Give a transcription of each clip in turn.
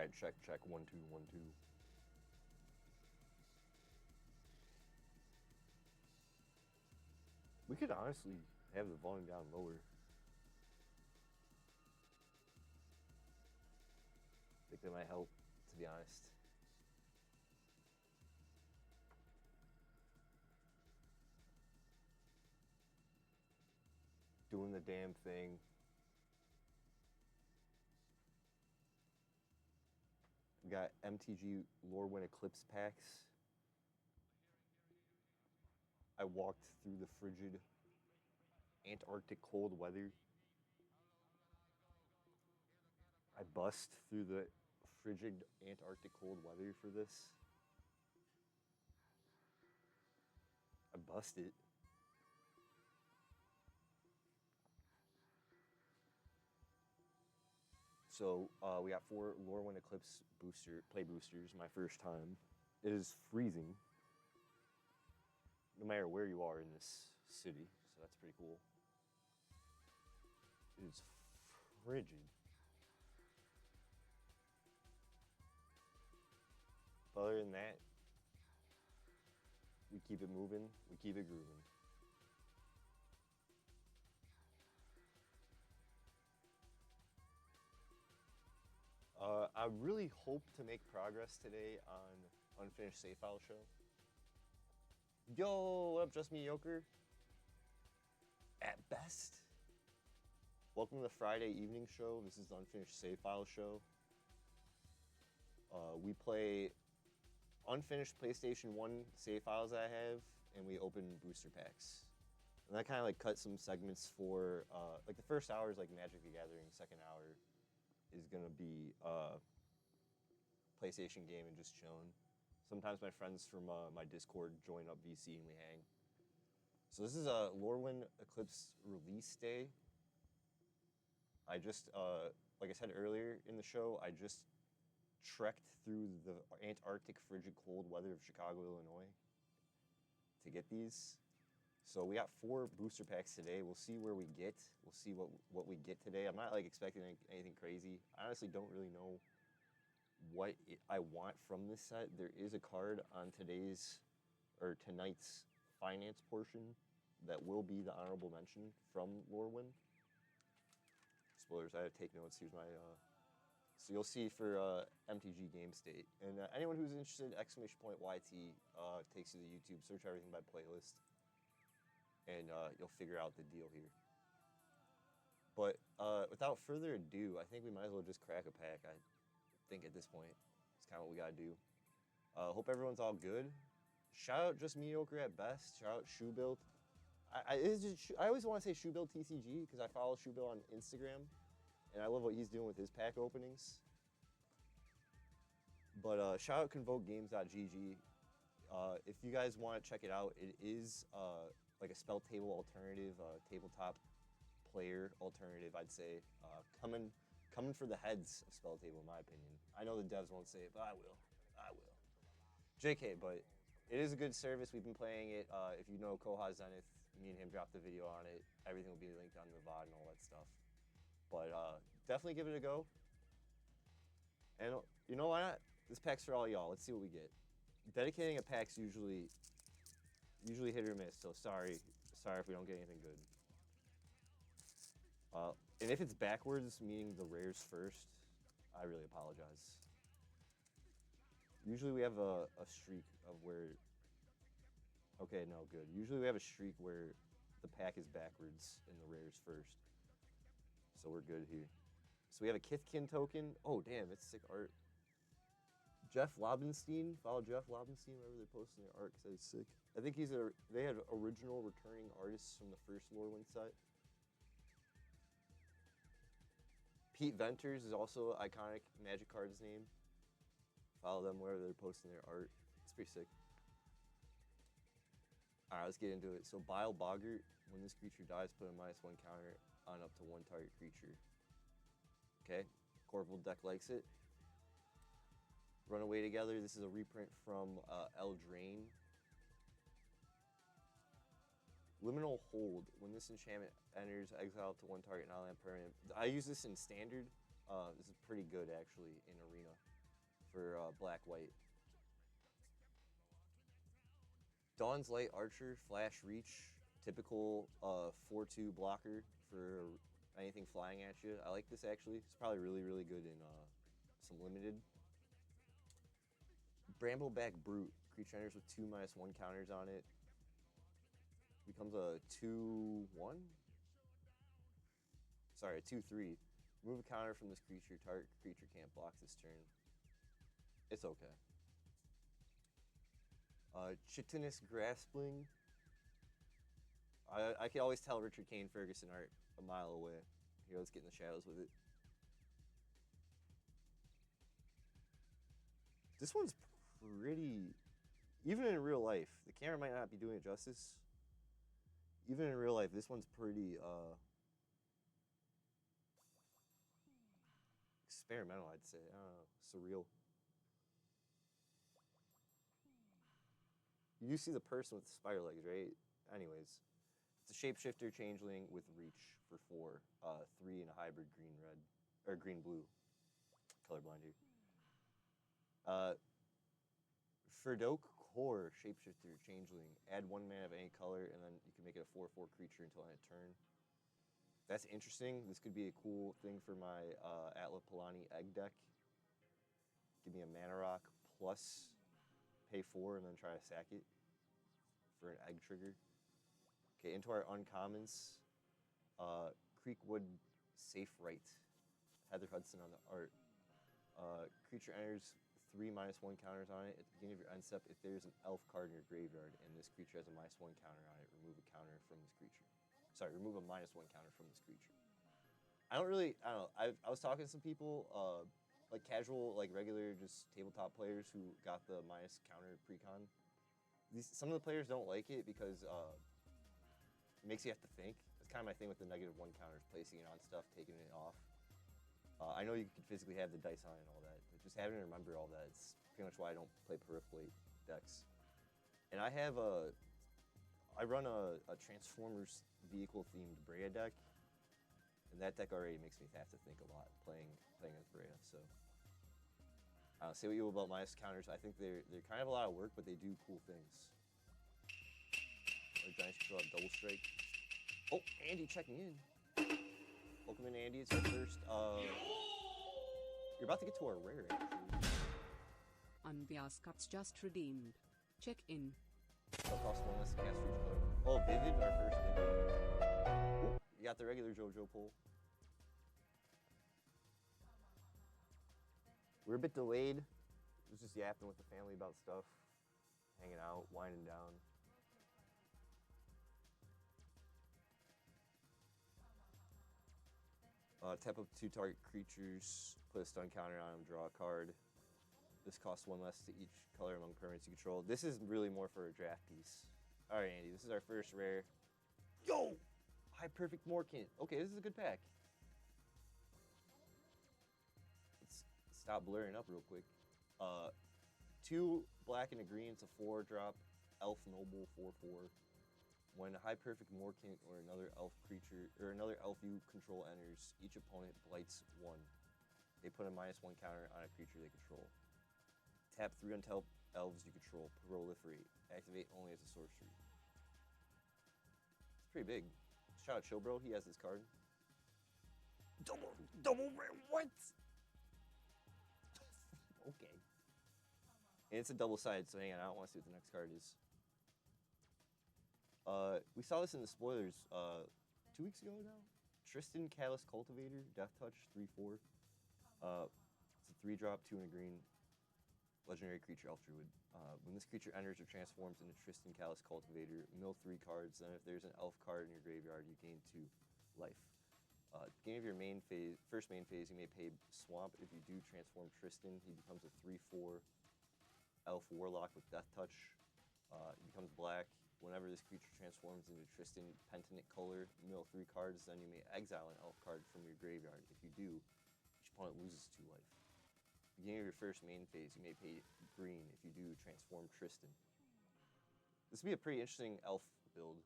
right, check, 1 2 1 2. We could honestly have the volume down lower. I think that might help, to be honest. Doing the damn thing. We got MTG Lorwyn Eclipse packs. I walked through the frigid Antarctic cold weather. I bust through the frigid Antarctic cold weather for this. I bust it. So we got 4 Lorwyn Eclipse play boosters, my first time. It is freezing, no matter where you are in this city, so that's pretty cool. It is frigid. But other than that, we keep it moving, we keep it grooving. I really hope to make progress today on Unfinished Save File Show. Yo, what up, Just Mediocre? At best. Welcome to the Friday evening show. This is the Unfinished Save File Show. We play unfinished PlayStation 1 save files that I have, and we open booster packs. And I kind of like cut some segments for, like the first hour is like Magic the Gathering, second hour is gonna be PlayStation game and just chilling. Sometimes my friends from my Discord join up VC and we hang. So this is a Lorwyn Eclipse release day. I just, like I said earlier in the show, I just trekked through the Antarctic frigid cold weather of Chicago, Illinois to get these. So we got 4 booster packs today. We'll see where we get. We'll see what we get today. I'm not like expecting anything crazy. I honestly don't really know what I want from this set. There is a card on tonight's finance portion that will be the honorable mention from Lorwyn. Spoilers, I had to take notes. Here's my, so you'll see for MTG Game State. And anyone who's interested, !YT takes you to YouTube, search everything by playlist, and you'll figure out the deal here. But without further ado, I think we might as well just crack a pack. I think at this point, it's kind of what we gotta do. Hope everyone's all good. Shout out Just Mediocre at best. Shout out ShoeBuild. I always want to say ShoeBuild TCG because I follow ShoeBuild on Instagram, and I love what he's doing with his pack openings. But shout out ConvokeGames.gg. If you guys want to check it out, it is like a spell table alternative, tabletop player alternative, I'd say. Coming for the heads of spell table, in my opinion. I know the devs won't say it, but I will. JK, but it is a good service. We've been playing it. If you know Koha Zenith, me and him dropped the video on it. Everything will be linked on the VOD and all that stuff. But definitely give it a go. And you know why not? This pack's for all y'all. Let's see what we get. Dedicating a pack's usually hit or miss, so sorry if we don't get anything good. And if it's backwards, meaning the rares first, I really apologize. Usually we have a streak of where, okay, no, good. Usually we have a streak where the pack is backwards and the rares first. So we're good here. So we have a Kithkin token. Oh, damn, it's sick art. Jeff Lobenstein, follow Jeff Lobenstein wherever they're posting their art because that's sick. I think they had original returning artists from the first Lorwyn set. Pete Venters is also an iconic Magic card's name. Follow them wherever they're posting their art. It's pretty sick. All right, let's get into it. So Bile Boggart, when this creature dies, put a -1 counter on up to 1 target creature. Okay, Corville deck likes it. Runaway Together, this is a reprint from Eldraine. Liminal Hold, when this enchantment enters, exile up to 1 target non-land permanent. I use this in Standard. This is pretty good, actually, in Arena. for black-white. Dawn's Light Archer, Flash Reach, typical 4-2 blocker for anything flying at you. I like this actually. It's probably really, really good in some limited. Brambleback Brute, creature enters with 2/1 counters on it. Becomes a 2/1? Sorry, a 2/3. Remove a counter from this creature. Target creature can't block this turn. It's okay. Chitinous Graspling. I can always tell Richard Kane Ferguson art a mile away. Here, let's get in the shadows with it. This one's pretty... Even in real life, the camera might not be doing it justice. Even in real life, this one's pretty experimental, I'd say. I don't know, surreal. You do see the person with the spider legs, right? Anyways, it's a shapeshifter changeling with reach for 4, 3 and a hybrid green-red, or green-blue. Colorblind here. Ferdok Core, shapeshifter changeling. Add 1 mana of any color, and then you can make it a 4/4 creature until end of turn. That's interesting. This could be a cool thing for my Atla Palani egg deck. Give me a mana rock plus pay 4 and then try to sack it for an egg trigger. Okay, into our uncommons. Creekwood Safe Right. Heather Hudson on the art. Creature enters 3/1 counters on it. At the beginning of your end step, if there's an elf card in your graveyard and this creature has a -1 counter on it, remove a counter from this creature. Sorry, remove a -1 counter from this creature. I don't know. I was talking to some people, like casual, like regular, just tabletop players who got the minus counter precon. Some of the players don't like it because it makes you have to think. That's kind of my thing with the -1 counters, placing it on stuff, taking it off. I know you can physically have the dice on it and all that, but just having to remember all that, it's pretty much why I don't play peripherate decks. And I run a Transformers vehicle-themed Brea deck, and that deck already makes me have to think a lot playing as Brea. So, say what you will about minus counters. I think they're kind of a lot of work, but they do cool things. Our Giants control have double strike. Oh, Andy checking in. Welcome in, Andy. It's our first. You're about to get to our rare, actually. Unbiased Cuts just redeemed. Check in. It'll cost 1 less to cast for each color. Oh, Vivid, our first Vivid. Ooh, you got the regular JoJo pull. We're a bit delayed. It was just yapping with the family about stuff, hanging out, winding down. Tap up 2 target creatures, put a stun counter on them, draw a card. This costs 1 less to each color among permanents you control. This is really more for a draft piece. All right, Andy, this is our first rare. Yo! High Perfect Morkant. Okay, this is a good pack. Let's stop blurring up real quick. 2 black and a green, it's a 4-drop. Elf Noble 4/4. When a High Perfect Morkant or another elf creature or another elf you control enters, each opponent blights 1. They put a -1 counter on a creature they control. Tap 3 untapped elves you control. Proliferate. Activate only as a sorcery. It's pretty big. Shout out Chill Bro. He has this card. Double rare. What? Okay. And it's a double-sided, so hang on. I don't want to see what the next card is. We saw this in the spoilers 2 weeks ago now. Tristan Callous Cultivator, Death Touch, 3/4. It's a 3-drop, 2 and a green. Legendary creature, Elf Druid. When this creature enters or transforms into Tristan Callous Cultivator, mill 3 cards. Then if there's an elf card in your graveyard, you gain 2 life. At the beginning of your first main phase, you may pay Swamp. If you do transform Tristan, he becomes a 3/4 elf warlock with Death Touch. He becomes black. Whenever this creature transforms into Tristan Penitent color, mill 3 cards, then you may exile an elf card from your graveyard. If you do, each opponent loses 2 life. Beginning of your first main phase, you may pay green if you do transform Tristan. This would be a pretty interesting elf build.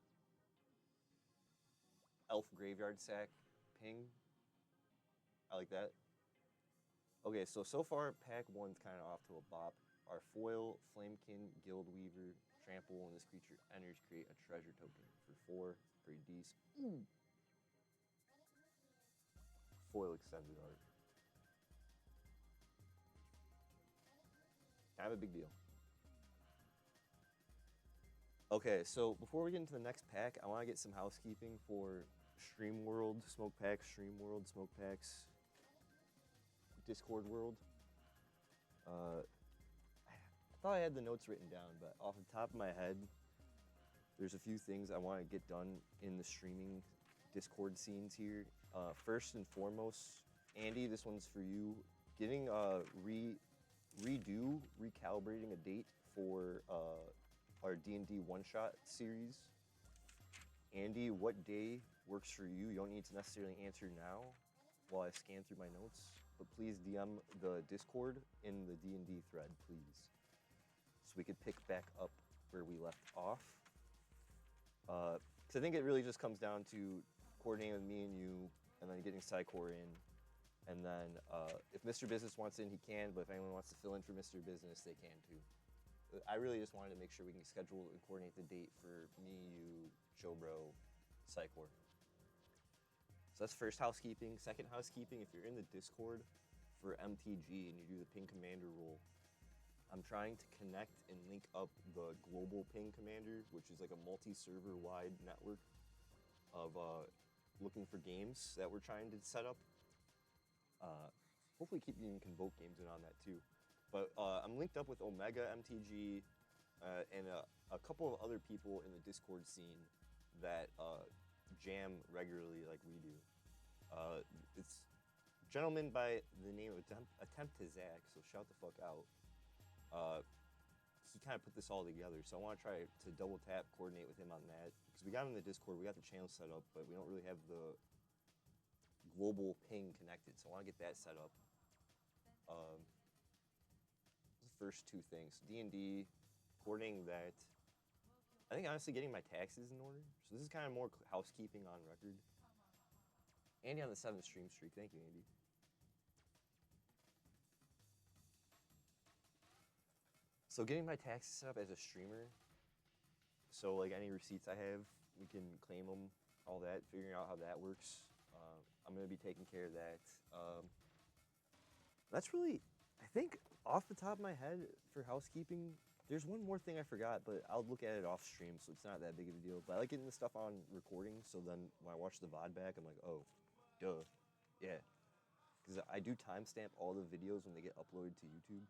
Elf graveyard sack, ping. I like that. Okay, so far, pack 1's kind of off to a bop. Our foil, Flamekin, Guildweaver, trample when this creature enters, create a treasure token for 4. Pretty decent. Ooh. Foil extended art. Kind of a big deal. Okay, so before we get into the next pack, I want to get some housekeeping for Stream World, Smoke Packs, Stream World, Smoke Packs, Discord World. I thought I had the notes written down, but off the top of my head, there's a few things I want to get done in the streaming Discord scenes here. First and foremost, Andy, this one's for you. Getting recalibrating a date for our D&D one-shot series. Andy, what day works for you? You don't need to necessarily answer now while I scan through my notes, but please DM the Discord in the D&D thread, please, so we could pick back up where we left off. Because I think it really just comes down to coordinating with me and you, and then getting Psycor in. And then if Mr. Business wants in, he can, but if anyone wants to fill in for Mr. Business, they can too. I really just wanted to make sure we can schedule and coordinate the date for me, you, Jobro, Psycor. So that's first housekeeping. Second housekeeping, if you're in the Discord for MTG and you do the ping commander role, I'm trying to connect and link up the global ping commander, which is like a multi-server wide network of looking for games that we're trying to set up. Hopefully keep you can vote games in on that too. But I'm linked up with Omega MTG and a couple of other people in the Discord scene that jam regularly like we do. It's a gentleman by the name of Attempt to Zach, so shout the fuck out. He kind of put this all together, so I want to try to double tap, coordinate with him on that. Because we got him in the Discord, we got the channel set up, but we don't really have the global ping connected, so I want to get that set up. First two things. D&D, coordinating that. I think honestly getting my taxes in order. So this is kind of more housekeeping on record. Andy on the 7th stream streak. Thank you, Andy. So getting my taxes set up as a streamer. So like any receipts I have, we can claim them, all that, figuring out how that works. I'm going to be taking care of that. That's really, I think, off the top of my head for housekeeping, there's one more thing I forgot, but I'll look at it off stream, so it's not that big of a deal. But I like getting the stuff on recording, so then when I watch the VOD back, I'm like, oh, duh, yeah. Because I do timestamp all the videos when they get uploaded to YouTube.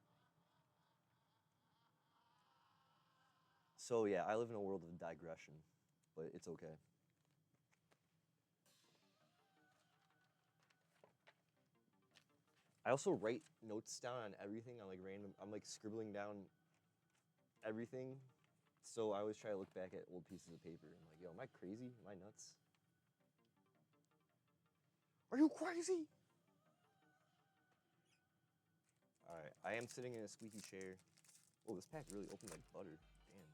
So yeah, I live in a world of digression, but it's okay. I also write notes down on everything on like random. I'm like scribbling down everything, so I always try to look back at old pieces of paper. I'm like, yo, am I crazy? Am I nuts? Are you crazy? All right, I am sitting in a squeaky chair. Oh, this pack really opened like butter. Damn.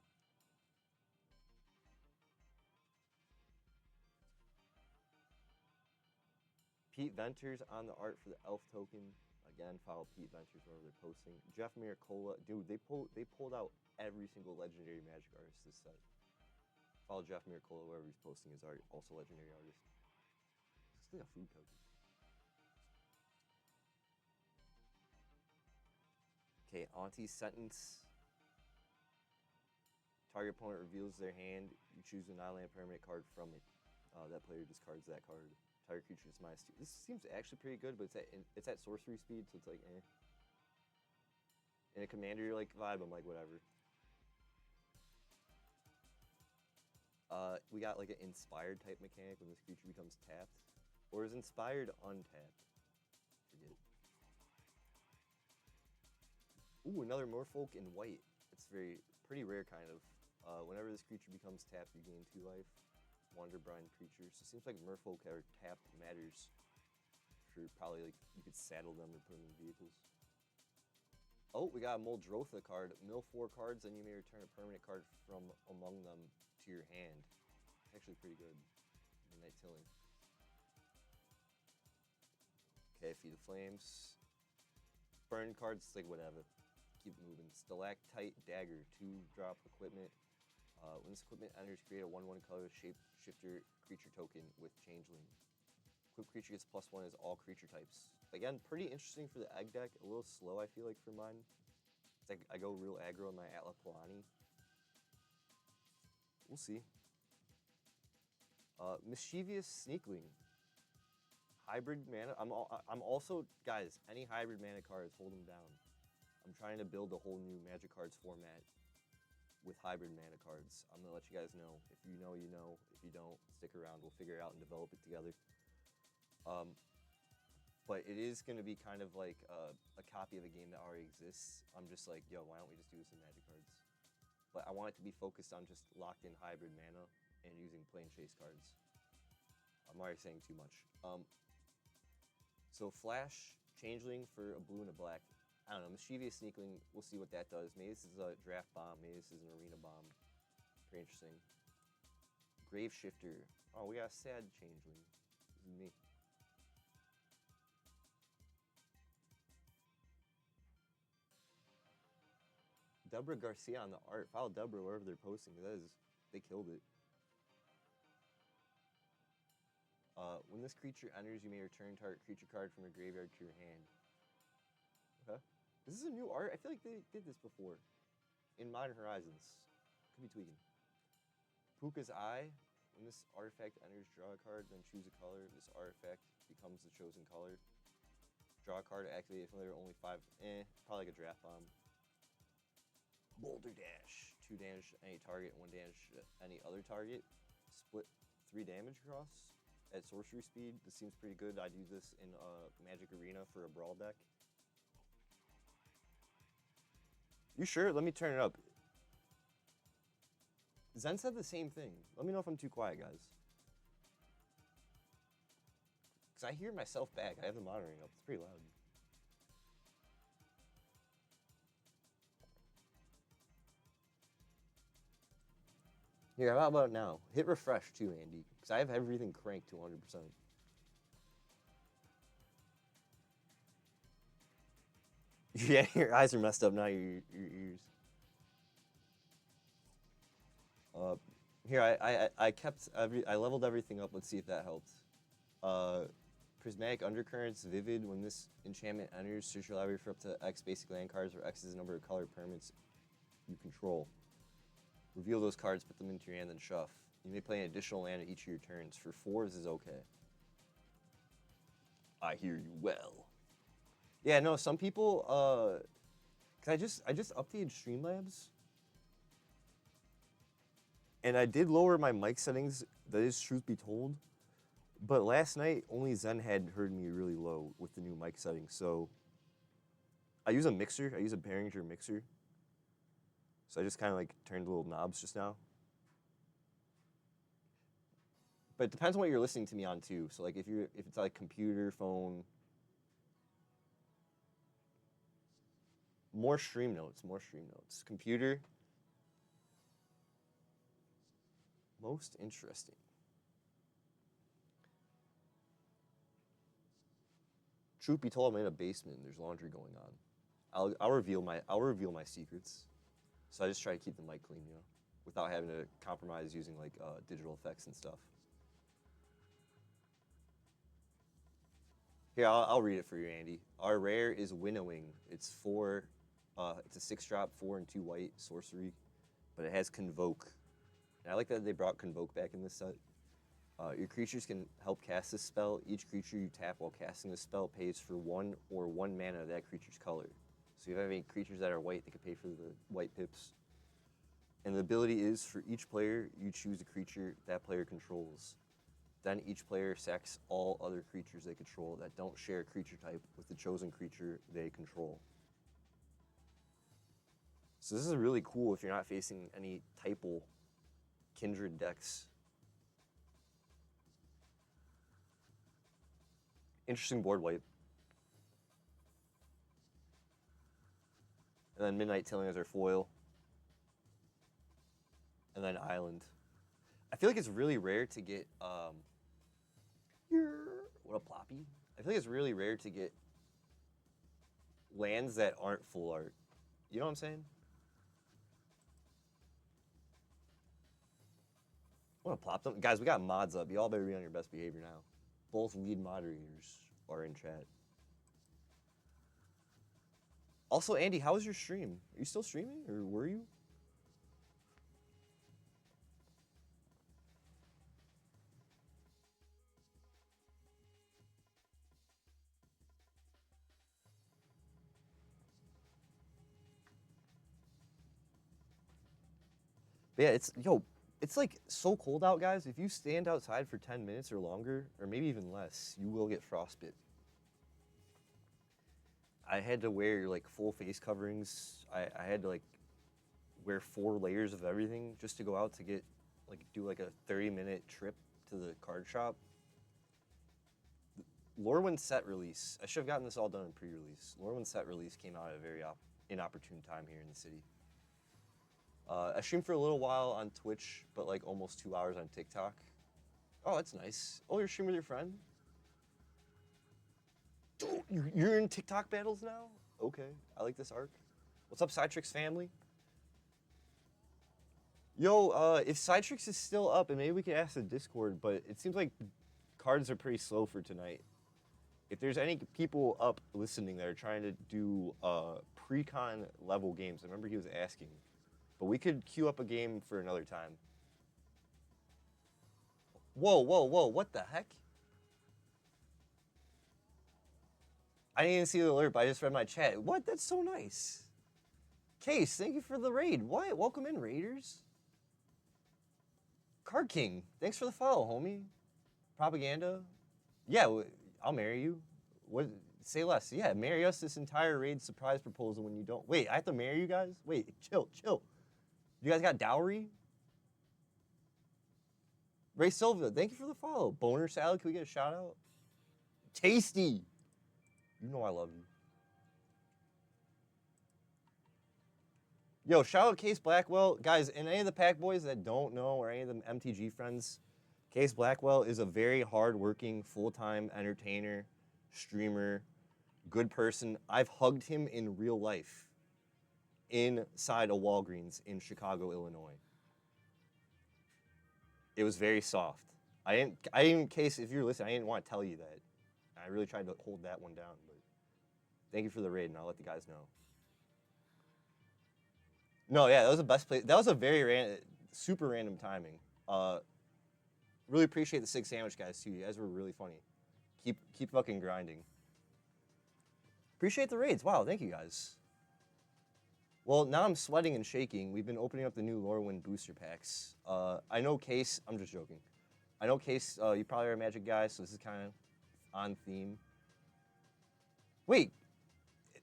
Pete Venters on the art for the elf token. Again, follow Pete Venters wherever they're posting. Jeff Miracola, dude, they pulled out every single legendary Magic artist this set. Follow Jeff Miracola wherever he's posting his art, also legendary artist. It's like a food token. Okay, Auntie's sentence. Target opponent reveals their hand. You choose a non-land permanent card from it. That player discards that card. Target creature is -2. This seems actually pretty good, but it's at sorcery speed, so it's like, eh. In a commander like vibe, I'm like, whatever. We got like an inspired type mechanic when this creature becomes tapped, or is inspired untapped. Forget. Ooh, another Merfolk in white. It's pretty rare, kind of. Whenever this creature becomes tapped, you gain 2 life. Wanderbrine creatures. So it seems like Merfolk are tapped matters. For probably like you could saddle them or put them in vehicles. Oh, we got a Muldrotha card. Mill 4 cards, then you may return a permanent card from among them to your hand. Actually pretty good. Midnight Tilling. Okay, Feed the Flames. burn cards, it's like whatever. Keep it moving. Stalactite Dagger, 2-drop equipment. When this equipment enters, create a 1/1 color shapeshifter creature token with Changeling. Equipped creature gets +1 as all creature types. Again, pretty interesting for the egg deck. A little slow, I feel like, for mine. It's like I go real aggro in my Atla Palani. We'll see. Mischievous Sneakling. Hybrid mana. I'm also, guys, any hybrid mana cards, hold them down. I'm trying to build a whole new Magic Cards format with hybrid mana cards. I'm going to let you guys know. If you know, you know. If you don't, stick around. We'll figure it out and develop it together. But it is going to be kind of like a copy of a game that already exists. I'm just like, yo, why don't we just do this in Magic Cards? But I want it to be focused on just locked-in hybrid mana and using plain chase cards. I'm already saying too much. So Flash, Changeling for a blue and a black. I don't know, Mischievous Sneakling, we'll see what that does. Maybe this is a draft bomb, maybe this is an arena bomb. Pretty interesting. Grave Shifter. Oh, we got a sad Changeling. This is me. Deborah Garcia on the art. Follow Deborah wherever they're posting. They killed it. When this creature enters, you may return target creature card from your graveyard to your hand. Okay. This is a new art. I feel like they did this before in Modern Horizons. Could be tweaking. Puka's Eye. When this artifact enters, draw a card, then choose a color. This artifact becomes the chosen color. Draw a card to activate if there are only 5. Probably like a draft bomb. Boulder Dash. 2 damage to any target, 1 damage to any other target. Split 3 damage across at sorcery speed. This seems pretty good. I'd use this in Magic Arena for a brawl deck. You sure? Let me turn it up. Zen said the same thing. Let me know if I'm too quiet, guys. Because I hear myself back. I have the monitoring up. It's pretty loud. Here, how about now? Hit refresh too, Andy. Because I have everything cranked to 100%. Yeah, your eyes are messed up now, your ears. Here, I leveled everything up. Let's see if that helped. Prismatic Undercurrents, Vivid. When this enchantment enters, search your library for up to X basic land cards, where X is the number of colored permanents you control. Reveal those cards, put them into your hand, then shuff. You may play an additional land at each of your turns. For 4s is okay. I hear you well. Yeah, no, some people, cause I just updated Streamlabs. And I did lower my mic settings, that is truth be told. But last night, only Zen had heard me really low with the new mic settings. So I use a mixer, I use a Behringer mixer. So I just kind of like turned little knobs just now. But it depends on what you're listening to me on too. So like if it's like computer, phone, more stream notes. Computer, most interesting. Truth be told, I'm in a basement and there's laundry going on. I'll reveal my secrets. So I just try to keep the mic clean, you know, without having to compromise using like digital effects and stuff. Here, I'll read it for you, Andy. Our rare is Winnowing. It's 4. It's a 6-drop, 4 and 2 white sorcery, but it has Convoke. And I like that they brought Convoke back in this set. Your creatures can help cast this spell. Each creature you tap while casting this spell pays for 1 or 1 mana of that creature's color. So if you have any creatures that are white, they can pay for the white pips. And the ability is, for each player, you choose a creature that player controls. Then each player sacks all other creatures they control that don't share a creature type with the chosen creature they control. So this is really cool if you're not facing any typal kindred decks. Interesting board wipe. And then Midnight Tilling as our foil. And then Island. I feel like it's really rare to get, what a ploppy. I feel like it's really rare to get lands that aren't full art. You know what I'm saying? I want to plop them. Guys, we got mods up. Y'all better be on your best behavior now. Both lead moderators are in chat. Also, Andy, how was your stream? Are you still streaming, or were you? But yeah, it's like so cold out, guys. If you stand outside for 10 minutes or longer, or maybe even less, you will get frostbite. I had to wear like full face coverings. I had to like wear 4 layers of everything just to go out to get do like a 30-minute trip to the card shop. Lorwyn set release. I should have gotten this all done in pre-release. Lorwyn set release came out at a very inopportune time here in the city. I streamed for a little while on Twitch, but like almost 2 hours on TikTok. Oh, that's nice. Oh, you're streaming with your friend? Dude, you're in TikTok battles now? Okay, I like this arc. What's up, Citrix family? Yo, if Citrix is still up, and maybe we could ask the Discord, but it seems like cards are pretty slow for tonight. If there's any people up listening that are trying to do pre-con level games, I remember he was asking. But we could queue up a game for another time. Whoa, whoa, whoa, what the heck? I didn't even see the alert, but I just read my chat. What? That's so nice. Case, thank you for the raid. What? Welcome in, Raiders. Card King, thanks for the follow, homie. Propaganda. Yeah, I'll marry you. What? Say less. Yeah, marry us this entire raid surprise proposal when you don't. Wait, I have to marry you guys? Wait, chill. You guys got dowry? Ray Silva, thank you for the follow. Boner Salad, can we get a shout out? Tasty. You know I love you. Yo, shout out Case Blackwell. Guys, and any of the Pack Boys that don't know, or any of the MTG friends, Case Blackwell is a very hard-working, full-time entertainer, streamer, good person. I've hugged him in real life inside a Walgreens in Chicago, Illinois. It was very soft. I didn't, Case, if you're listening, I didn't want to tell you that. I really tried to hold that one down, but thank you for the raid, and I'll let the guys know. No, yeah, that was the best play. That was a very super random timing. Really appreciate the 6 sandwich guys too. You guys were really funny. Keep fucking grinding. Appreciate the raids. Wow, thank you guys. Well, now I'm sweating and shaking. We've been opening up the new Lorwyn booster packs. I know Case, I'm just joking. I know Case, you probably are a Magic guy, so this is kind of on theme. Wait,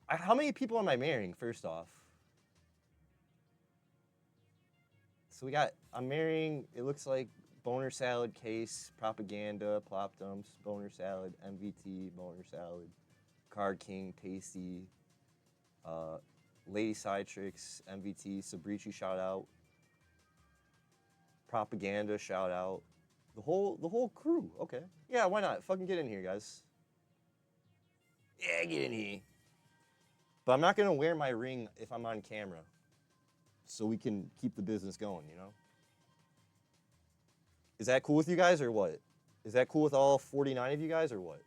how many people am I marrying, first off? So I'm marrying, it looks like Boner Salad, Case, Propaganda, Plop Dumps, Boner Salad, MVT, Boner Salad, Card King, Tasty, Lady Citrix, MVT, Sabrici, shout out, Propaganda, shout out, the whole crew. Okay, yeah, why not? Fucking get in here, guys. Yeah, get in here. But I'm not gonna wear my ring if I'm on camera, so we can keep the business going, you know? Is that cool with you guys or what? Is that cool with all 49 of you guys or what?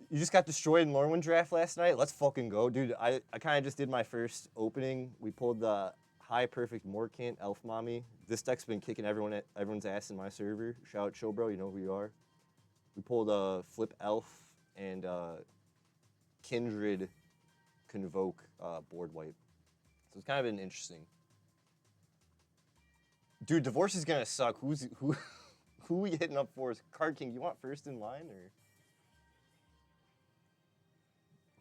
You just got destroyed in Lorwyn draft last night? Let's fucking go. Dude, I kind of just did my first opening. We pulled the High Perfect Morkant, Elf Mommy. This deck's been kicking everyone's ass in my server. Shout out Showbro, you know who you are. We pulled a Flip Elf and Kindred Convoke board wipe. So it's kind of been interesting. Dude, divorce is gonna suck. Who we hitting up for? Is Card King, you want first in line or?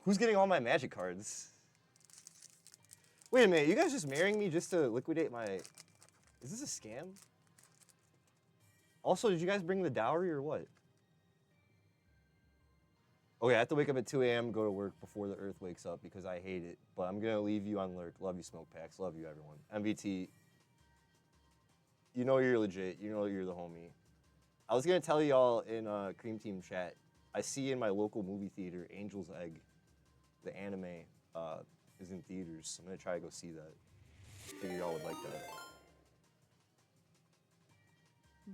Who's getting all my Magic cards? Wait a minute, you guys just marrying me just to liquidate my... Is this a scam? Also, did you guys bring the dowry or what? Okay, I have to wake up at 2 a.m., go to work before the earth wakes up because I hate it. But I'm going to leave you on lurk. Love you, Smoke Packs. Love you, everyone. MVT, you know you're legit. You know you're the homie. I was gonna tell y'all in Cream Team chat. I see in my local movie theater, Angel's Egg, the anime, is in theaters. So I'm gonna try to go see that. Figure y'all would like that.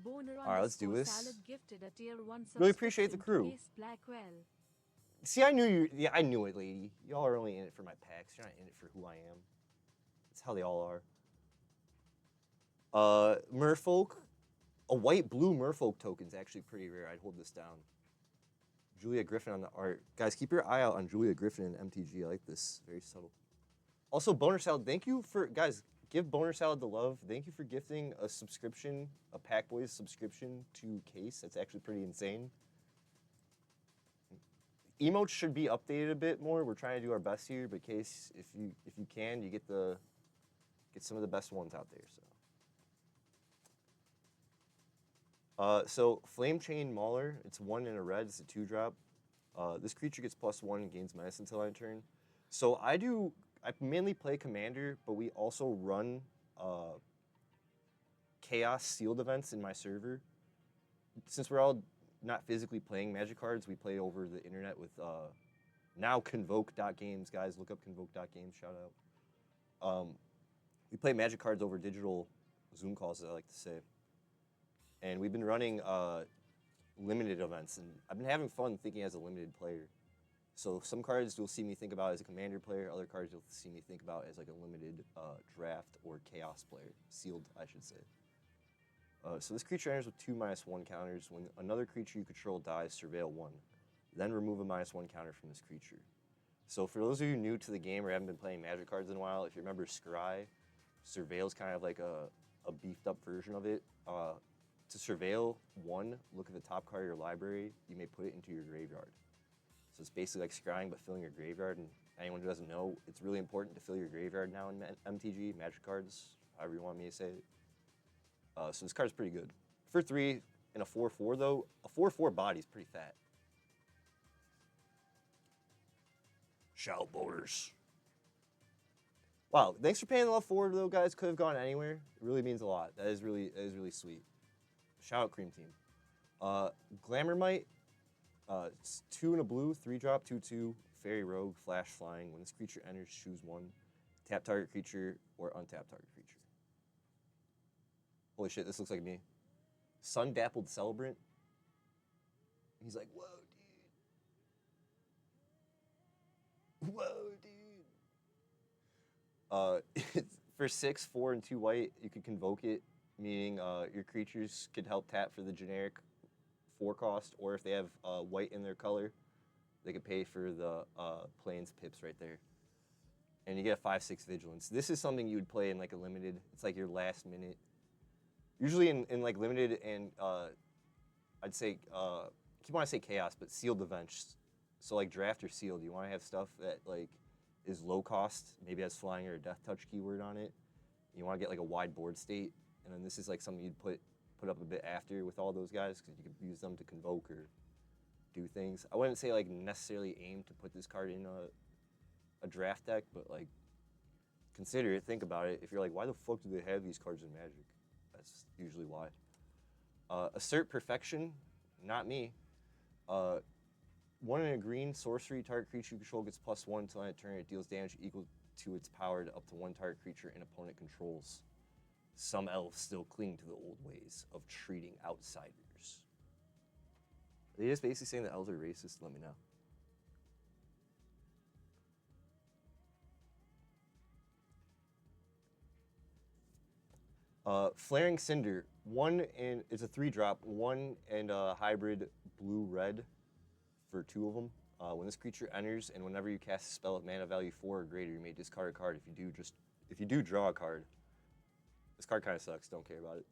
All right, let's do this. Really appreciate the crew. See, I knew you. Yeah, I knew it, lady. Y'all are only in it for my packs. You're not in it for who I am. That's how they all are. Merfolk. A white-blue Merfolk token is actually pretty rare. I'd hold this down. Julia Griffin on the art. Guys, keep your eye out on Julia Griffin and MTG. I like this. Very subtle. Also, Boner Salad, thank you for... Guys, give Boner Salad the love. Thank you for gifting a subscription, a Packboys subscription to Case. That's actually pretty insane. Emotes should be updated a bit more. We're trying to do our best here, but Case, if you can, you get some of the best ones out there. So Flame Chain Mauler, it's 1 in a red, it's a 2-drop. This creature gets +1 and gains menace until end turn. So I mainly play Commander, but we also run Chaos sealed events in my server. Since we're all not physically playing Magic cards, we play over the internet with now Convoke.games, guys. Look up Convoke.games, shout out. We play Magic cards over digital Zoom calls, as I like to say. And we've been running limited events, and I've been having fun thinking as a limited player. So some cards you'll see me think about as a Commander player, other cards you'll see me think about as like a limited draft or Chaos player, sealed, I should say. So this creature enters with 2 -1 counters. When another creature you control dies, surveil 1. Then remove a -1 counter from this creature. So for those of you new to the game or haven't been playing Magic cards in a while, if you remember Scry, surveil's kind of like a beefed up version of it. To surveil 1, look at the top card of your library. You may put it into your graveyard. So it's basically like scrying, but filling your graveyard. And anyone who doesn't know, it's really important to fill your graveyard now in MTG, Magic cards, however you want me to say it. So this card's pretty good. For 3 and a 4/4 though, a 4/4 body's pretty fat. Shout borders. Wow, thanks for paying the love forward though, guys. Could have gone anywhere. It really means a lot. That is really sweet. Shout out Cream Team. Glamourmite, it's 2 and a blue, 3-drop, 2/2, Fairy Rogue, Flash Flying. When this creature enters, choose 1. Tap target creature or untap target creature. Holy shit, this looks like me. Sun Dappled Celebrant. He's like, whoa, dude. Whoa, dude. For 6, 4, and 2 white, you can convoke it, meaning your creatures could help tap for the generic 4 cost, or if they have white in their color, they could pay for the plains pips right there. And you get a 5/6 vigilance. This is something you would play in like a limited. It's like your last minute. Usually in like limited and I'd say I keep wanting to say chaos, but sealed events. So like draft or sealed, you want to have stuff that like is low cost, maybe has flying or a death touch keyword on it. You want to get like a wide board state, and then this is like something you'd put up a bit after with all those guys because you could use them to convoke or do things. I wouldn't say like necessarily aim to put this card in a draft deck, but like consider it, think about it. If you're like, why the fuck do they have these cards in Magic? That's usually why. Assert Perfection, not me. 1 in a green, sorcery, target creature you control gets +1 until end of turn. It deals damage equal to its power to up to 1 target creature an opponent controls. Some elves still cling to the old ways of treating outsiders. Are they just basically saying that elves are racist? Let me know. Flaring Cinder, 1 and it's a 3-drop, 1 and a hybrid blue-red for 2 of them. When this creature enters and whenever you cast a spell at mana value 4 or greater, you may discard a card. If you do draw a card, this card kind of sucks. Don't care about it.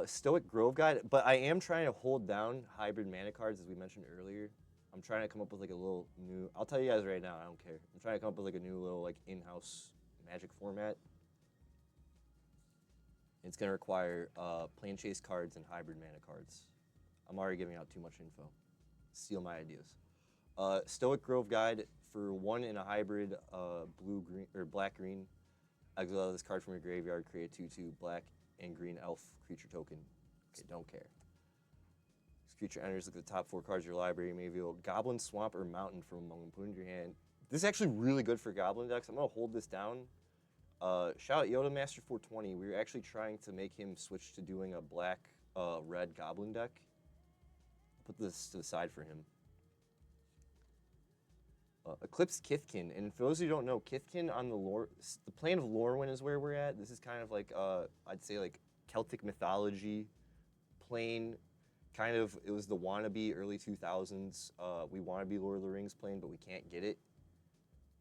Stoic Grove Guide, but I am trying to hold down hybrid mana cards as we mentioned earlier. I'm trying to come up with like a little new. I'll tell you guys right now. I don't care. I'm trying to come up with like a new little like in-house Magic format. It's gonna require plane chase cards and hybrid mana cards. I'm already giving out too much info. Steal my ideas. Stoic Grove Guide for 1 in a hybrid blue-green or black-green. Exile this card from your graveyard. Create a 2/2 black and green elf creature token. Okay, don't care. This creature enters, look at the top 4 cards of your library. You may reveal Goblin, Swamp, or Mountain from among them. Put it in your hand. This is actually really good for Goblin decks. I'm going to hold this down. Shout out Yoda Master 420. We were actually trying to make him switch to doing a black, red Goblin deck. I'll put this to the side for him. Eclipse Kithkin, and for those who don't know, Kithkin on the plane of Lorwyn is where we're at. This is kind of like, I'd say like Celtic mythology plane. Kind of, it was the wannabe early 2000s. We want to be Lord of the Rings plane, but we can't get it.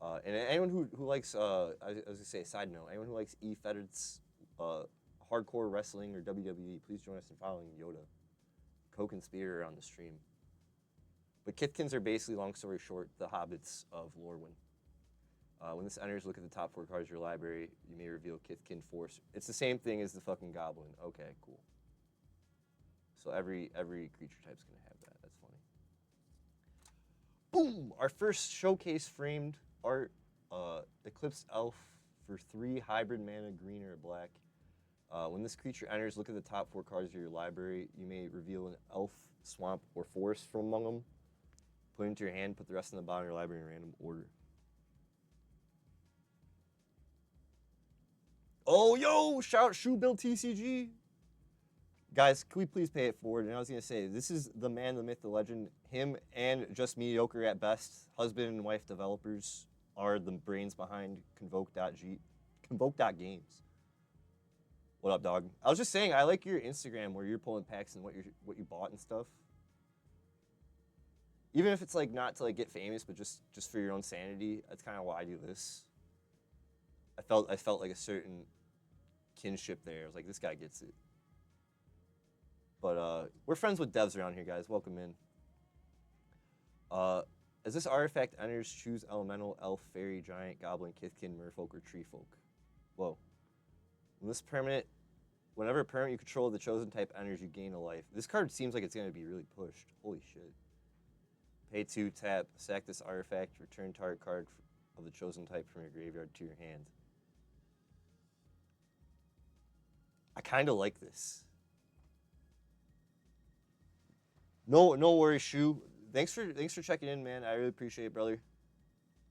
And anyone who likes, I was going to say a side note, anyone who likes E-Fedor's hardcore wrestling or WWE, please join us in following Yoda, co-conspirator on the stream. But Kithkins are basically, long story short, the hobbits of Lorwyn. When this enters, look at the top 4 cards of your library. You may reveal Kithkin Force. It's the same thing as the fucking goblin. Okay, cool. So every creature type's gonna have that. That's funny. Boom! Our first showcase framed art, Eclipse Elf for 3 hybrid mana, green or black. When this creature enters, look at the top 4 cards of your library. You may reveal an elf, swamp, or forest from among them. Put it into your hand, put the rest in the bottom of your library in random order. Oh, yo! Shout Shoe Build TCG! Guys, can we please pay it forward? And I was going to say, this is the man, the myth, the legend. Him and just mediocre at best, husband and wife developers are the brains behind Convoke.games. What up, dog? I was just saying, I like your Instagram where you're pulling packs and what you bought and stuff. Even if it's like not to like get famous, but just for your own sanity, that's kind of why I do this. I felt like a certain kinship there. I was like, this guy gets it. But we're friends with devs around here, guys. Welcome in. As this artifact enters, choose elemental, elf, fairy, giant, goblin, kithkin, merfolk, or treefolk. Whoa. When this permanent, whenever a permanent you control of the chosen type enters, you gain a life. This card seems like it's going to be really pushed. Holy shit. Pay 2, tap, sack this artifact, return target card of the chosen type from your graveyard to your hand. I kind of like this. No worries, Shu. Thanks for checking in, man. I really appreciate it, brother.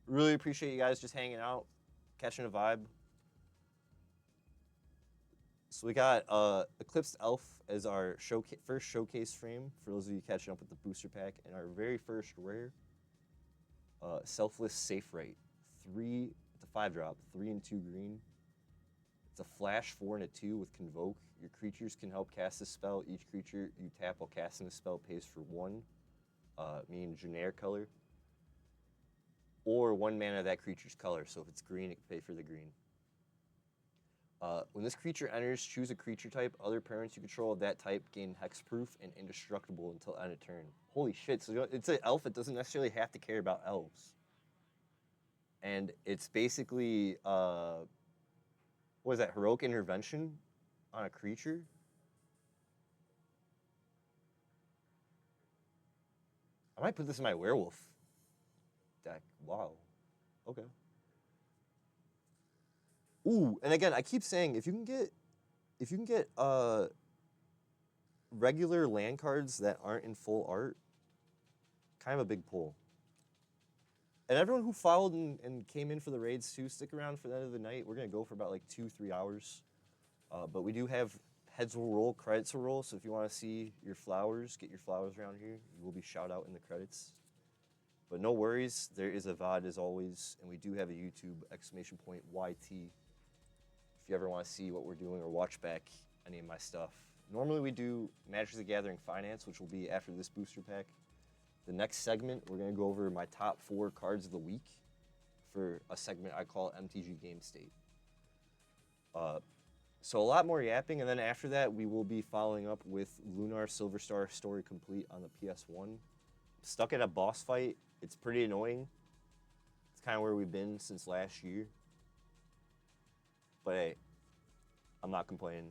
Really appreciate you guys just hanging out, catching a vibe. So we got Eclipsed Elf as our first showcase frame, for those of you catching up with the booster pack, and our very first rare, Selfless Safe Right. 3, it's a 5-drop, 3 and 2 green. It's a flash 4 and a 2 with Convoke. Your creatures can help cast this spell. Each creature you tap while casting the spell pays for 1, meaning generic color, or 1 mana of that creature's color. So if it's green, it can pay for the green. When this creature enters, choose a creature type. Other permanents you control of that type gain hexproof and indestructible until end of turn. Holy shit, so it's an elf. It doesn't necessarily have to care about elves. And it's basically, what is that, Heroic Intervention on a creature? I might put this in my werewolf deck. Wow. Okay. Ooh, and again, I keep saying if you can get regular land cards that aren't in full art, kind of a big pull. And everyone who followed and came in for the raids too, stick around for the end of the night. We're gonna go for about like 2-3 hours. But we do have heads will roll, credits will roll. So if you want to see your flowers, get your flowers around here. You will be shout out in the credits. But no worries, there is a VOD as always, and we do have a YouTube !YT. If you ever want to see what we're doing or watch back any of my stuff. Normally we do Magic the Gathering Finance, which will be after this booster pack. The next segment, we're going to go over my top 4 cards of the week for a segment I call MTG Game State. So a lot more yapping, and then after that, we will be following up with Lunar Silver Star Story Complete on the PS1. Stuck at a boss fight. It's pretty annoying. It's kind of where we've been since last year. But hey, I'm not complaining.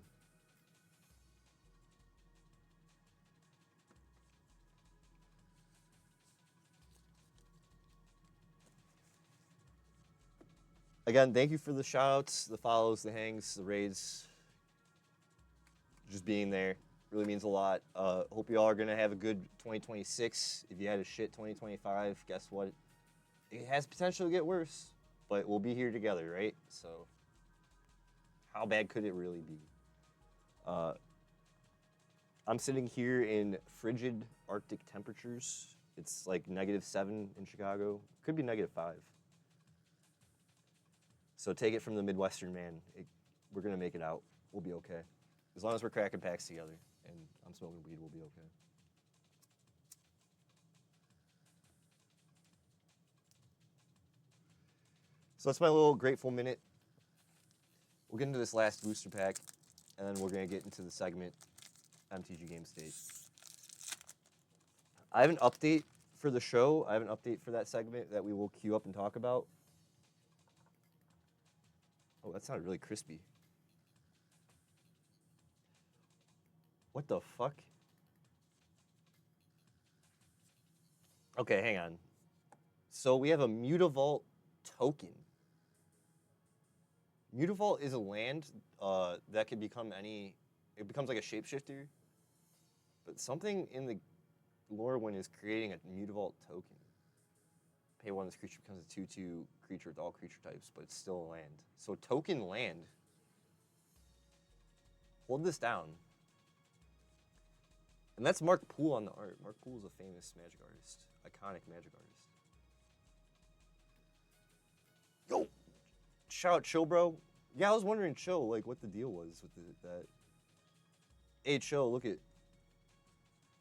Again, thank you for the shout-outs, the follows, the hangs, the raids. just being there really means a lot. Hope you all are gonna have a good 2026. If you had a shit 2025, guess what? It has potential to get worse, but we'll be here together, right? So, how bad could it really be? I'm sitting here in frigid Arctic temperatures. It's like -7 in Chicago. Could be -5. So take it from the Midwestern man. We're gonna make it out. We'll be okay. As long as we're cracking packs together and I'm smoking weed, we'll be okay. So that's my little grateful minute. We'll get into this last booster pack, and then we're gonna get into the segment MTG Game State. I have an update for the show. I have an update for that segment that we will queue up and talk about. Oh, that sounded really crispy. What the fuck? Okay, hang on. So we have a Mutavault token. Mutavault is a land that can become any... It becomes like a shapeshifter. But something in the Lorwyn is creating a Mutavault token. Pay 1, this creature becomes a 2/2 creature with all creature types, but it's still a land. So token land. Hold this down. And that's Mark Poole on the art. Mark Poole is a famous Magic artist. Iconic Magic artist. Yo! Shout out Chill, bro. Yeah, I was wondering, Chill, like, what the deal was with that. Hey, Chill, look at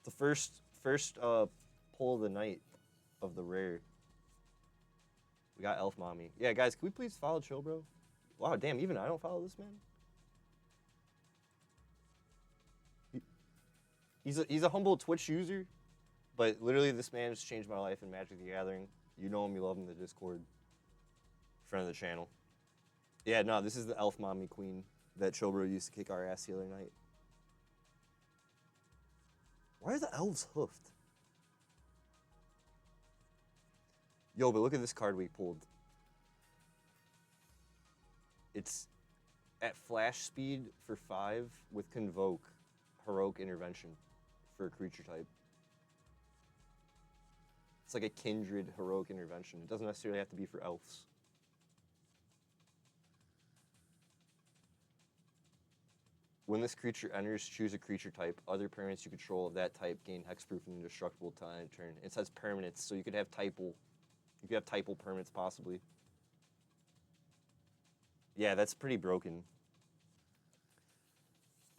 the first pull of the night of the rare. We got Elf Mommy. Yeah, guys, can we please follow Chill, bro? Wow, damn, even I don't follow this man? He's a humble Twitch user, but literally this man has changed my life in Magic the Gathering. You know him, you love him, the Discord. Friend of the channel. Yeah, no, this is the Elf Mommy Queen that Chilbro used to kick our ass the other night. Why are the elves hoofed? Yo, but look at this card we pulled. It's at flash speed for 5 with Convoke, Heroic Intervention for a creature type. It's like a Kindred Heroic Intervention. It doesn't necessarily have to be for elves. When this creature enters, choose a creature type. Other permanents you control of that type gain hexproof and indestructible till end of turn. It says permanents, so you could have typal. You could have typal permanents possibly. Yeah, that's pretty broken.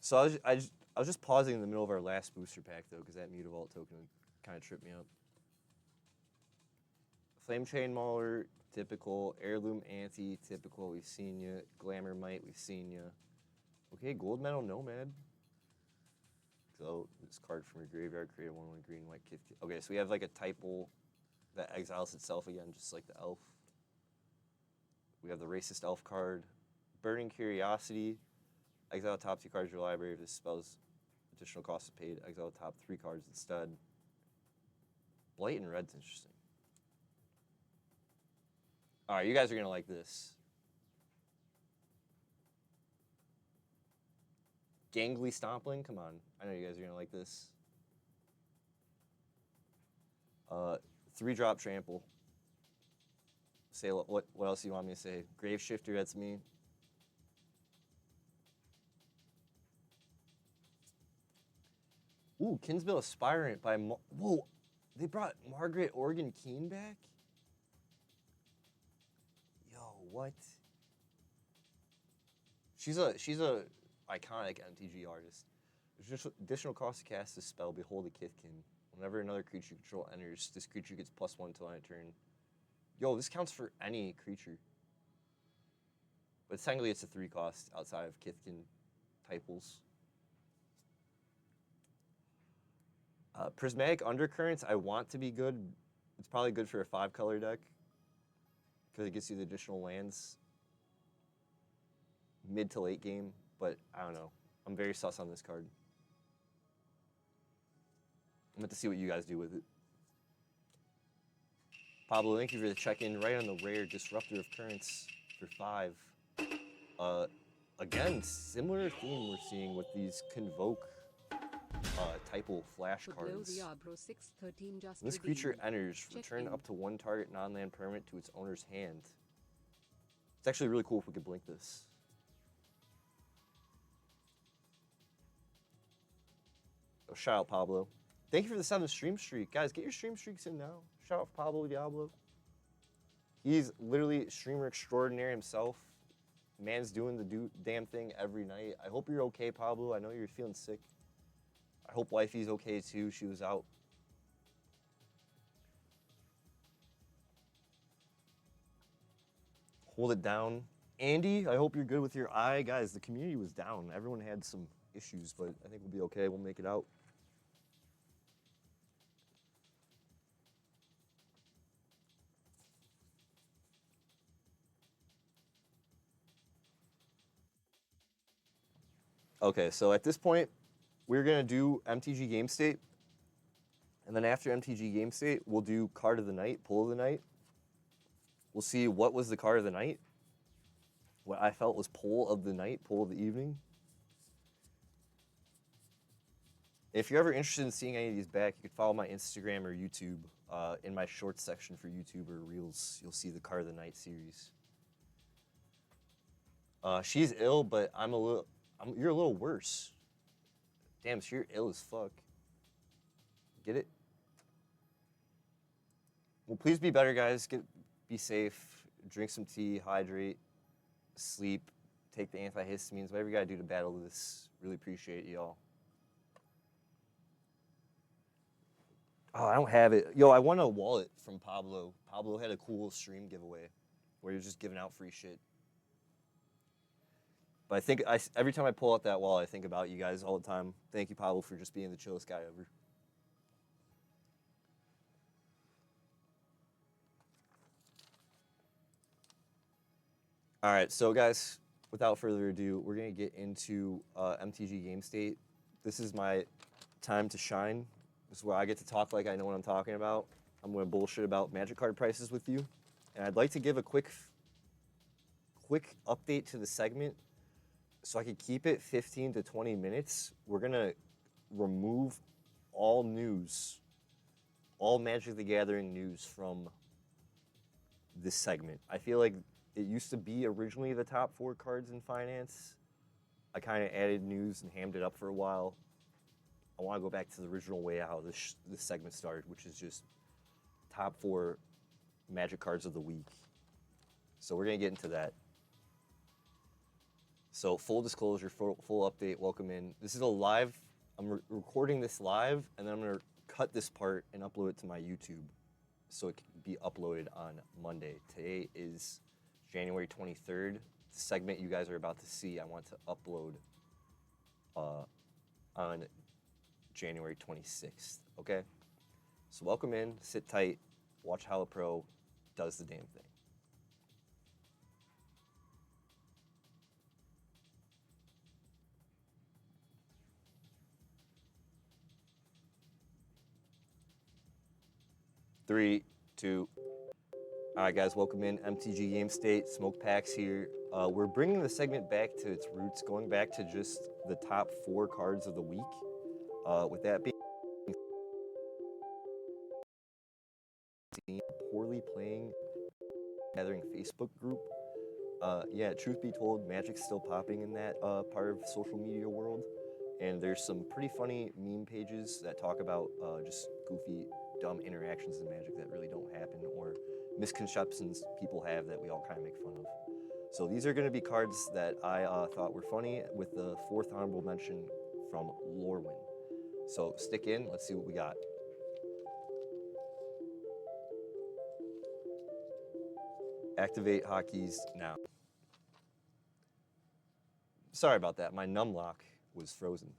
So I was just pausing in the middle of our last booster pack though, because that Mutavault token kind of tripped me up. Flame Chain Mauler, typical. Heirloom Ante, typical. We've seen ya. Glamour Mite, we've seen ya. Okay, Gold Metal Nomad. So this card from your graveyard, create a 1/1 green white kith. Okay, so we have like a typal that exiles itself again, just like the elf. We have the Racist Elf card. Burning Curiosity. Exile top 2 cards of your library. If this spell's additional cost is paid, exile top 3 cards instead. Blight and Red's interesting. Alright, you guys are gonna like this. Gangly Stompling, come on. I know you guys are gonna like this. 3-drop Trample. Say what else do you want me to say? Grave Shifter, that's me. Ooh, Kinsmill Aspirant by whoa, they brought Margaret Organ Keene back? Yo, what? She's a iconic MTG artist. There's just additional cost to cast this spell, Behold a Kithkin. Whenever another creature you control enters, this creature gets +1 until end of turn. Yo, this counts for any creature. But technically it's a 3 cost outside of Kithkin typals. Prismatic Undercurrents, I want to be good. It's probably good for a 5-color deck because it gets you the additional lands mid to late game, but I don't know. I'm very sus on this card. I'm about to see what you guys do with it. Pablo, thank you for the check-in right on the rare Disruptor of Currents for 5. again, similar theme we're seeing with these Convoke typo flash Below cards. the Arbro 613 just When this creature redeemed. enters, Check return in. up to 1 target non-land permanent to its owner's hand. It's actually really cool if we could blink this. Oh, shout out Pablo. Thank you for the 7 stream streak. Guys, get your stream streaks in now. Shout out Pablo Diablo. He's literally streamer extraordinaire himself. Man's doing the damn thing every night. I hope you're okay, Pablo. I know you're feeling sick. I hope wifey's okay too. She was out. Hold it down. Andy, I hope you're good with your eye. Guys, the community was down. Everyone had some issues, but I think we'll be okay. We'll make it out. Okay, so at this point, we're going to do MTG Game State. And then after MTG Game State, we'll do Card of the Night, Pull of the Night. We'll see what was the Card of the Night, what I felt was Pull of the Night, Pull of the Evening. If you're ever interested in seeing any of these back, you can follow my Instagram or YouTube. In my shorts section for YouTube or Reels, you'll see the Card of the Night series. She's ill, but you're a little worse. Damn, so you're ill as fuck. Get it? Well, please be better, guys. Be safe. Drink some tea. Hydrate. Sleep. Take the antihistamines. Whatever you gotta do to battle this. Really appreciate y'all. Oh, I don't have it. Yo, I won a wallet from Pablo. Pablo had a cool stream giveaway where he was just giving out free shit. But I think every time I pull out that wallet, I think about you guys all the time. Thank you, Pablo, for just being the chillest guy ever. All right, so guys, without further ado, we're gonna get into MTG Game State. This is my time to shine. This is where I get to talk like I know what I'm talking about. I'm gonna bullshit about Magic card prices with you. And I'd like to give a quick update to the segment so I could keep it 15 to 20 minutes. We're gonna remove all news, all Magic the Gathering news from this segment. I feel like it used to be originally the top 4 cards in Finance. I kind of added news and hammed it up for a while. I want to go back to the original way how this segment started, which is just top 4 Magic cards of the week. So we're going to get into that. So full disclosure, full update, welcome in. This is a live, I'm recording this live, and then I'm going to cut this part and upload it to my YouTube so it can be uploaded on Monday. Today is January 23rd. The segment you guys are about to see, I want to upload on January 26th, okay? So welcome in, sit tight, watch how a pro does the damn thing. Three, two. All right, guys, welcome in. MTG Game State, Smoke Packs here. We're bringing the segment back to its roots, going back to just the top 4 cards of the week. With that being poorly playing gathering Facebook group. Yeah, truth be told, Magic's still popping in that part of social media world. And there's some pretty funny meme pages that talk about just goofy, dumb interactions in Magic that really don't happen, or misconceptions people have that we all kind of make fun of. So these are going to be cards that I thought were funny, with the 4th honorable mention from Lorwyn. So stick in, let's see what we got. Activate hotkeys now. Sorry about that, my numlock was frozen.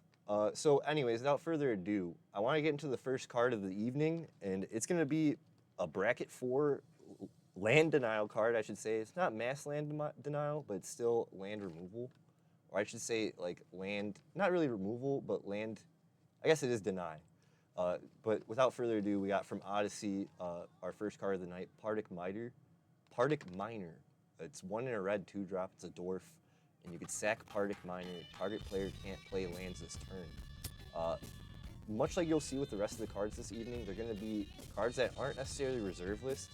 So anyways, without further ado, I want to get into the first card of the evening, and it's going to be a bracket 4 land denial card, I should say. It's not mass land denial, but it's still land removal. Or I should say, like, land, not really removal, but land, I guess it is deny. But without further ado, we got from Odyssey, our first card of the night, Pardic Miner. It's 1 in a red 2-drop, it's a dwarf. and you could sack Partick Miner. Target player can't play lands this turn. Much like you'll see with the rest of the cards this evening, they're going to be cards that aren't necessarily reserve list,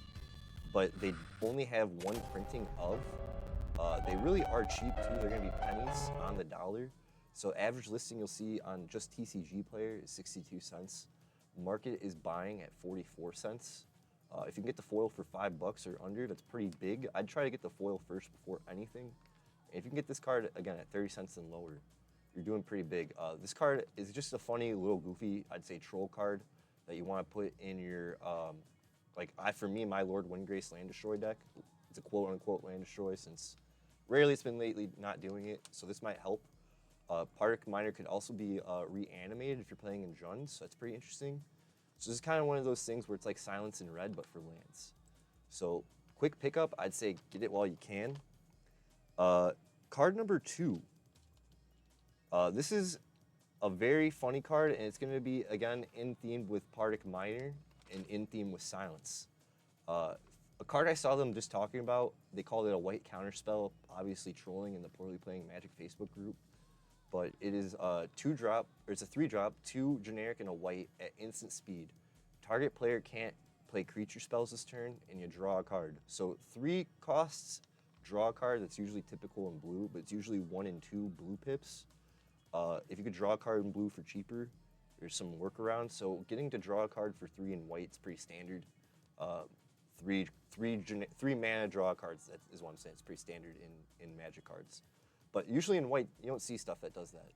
but they only have one printing of. They really are cheap too. They're going to be pennies on the dollar. So average listing you'll see on just TCGplayer is 62 cents. Market is buying at 44 cents. If you can get the foil for $5 or under, that's pretty big. I'd try to get the foil first before anything. If you can get this card, again, at 30 cents and lower, you're doing pretty big. This card is just a funny, little goofy, I'd say, troll card that you want to put in your, for me, my Lord Windgrace Land Destroy deck. It's a quote-unquote Land Destroy since rarely it's been lately not doing it, so this might help. Partick Miner could also be reanimated if you're playing in Jund, so that's pretty interesting. So this is kind of one of those things where it's like Silence in Red, but for lands. So quick pickup, I'd say get it while you can. Card number 2. This is a very funny card, and it's going to be, again, in theme with Partick Miner and in theme with Silence. A card I saw them just talking about, they called it a white counterspell, obviously trolling in the Poorly Playing Magic Facebook group. But it is a 2-drop, or it's a 3-drop, 2 generic and a white at instant speed. Target player can't play creature spells this turn, and you draw a card. So 3 costs, draw a card. That's usually typical in blue, but it's usually 1 and 2 blue pips. If you could draw a card in blue for cheaper, there's some workarounds. So getting to draw a card for 3 in white is pretty standard. 3 mana draw cards, that is what I'm saying. It's pretty standard in Magic cards. But usually in white, you don't see stuff that does that.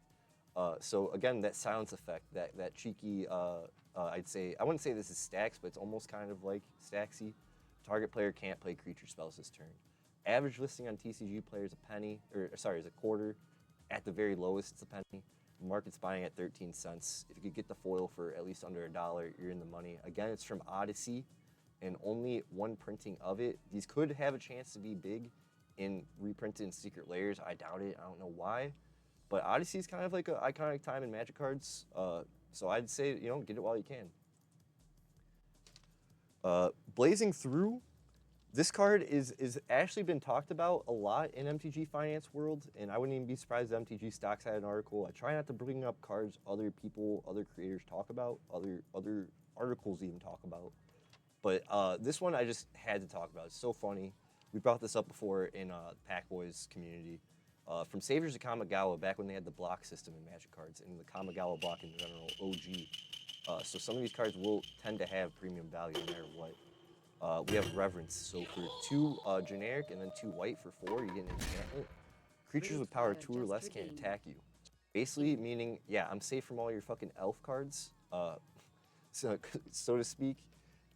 So again, that silence effect, that cheeky, I'd say, I wouldn't say this is stacks, but it's almost kind of like stacksy. Target player can't play creature spells this turn. Average listing on TCGplayer is is a quarter. At the very lowest, it's a penny. The market's buying at 13 cents. If you could get the foil for at least under $1, you're in the money. Again, it's from Odyssey, and only one printing of it. These could have a chance to be big in reprinted in Secret Layers. I doubt it. I don't know why. But Odyssey is kind of like an iconic time in Magic cards. So I'd say, get it while you can. Blazing Through. This card is actually been talked about a lot in MTG Finance world, and I wouldn't even be surprised if MTG Stocks had an article. I try not to bring up cards other people, other creators talk about, other articles even talk about. But this one I just had to talk about. It's so funny. We brought this up before in the Pack Boys community. From Saviors of Kamigawa, back when they had the block system in Magic cards, and the Kamigawa block in general, OG. So some of these cards will tend to have premium value no matter what. We have Reverence. So for 2 generic and then 2 white for 4, you get an enchantment. Creatures with power 2 or less can't attack you. Basically meaning, yeah, I'm safe from all your fucking elf cards, so to speak.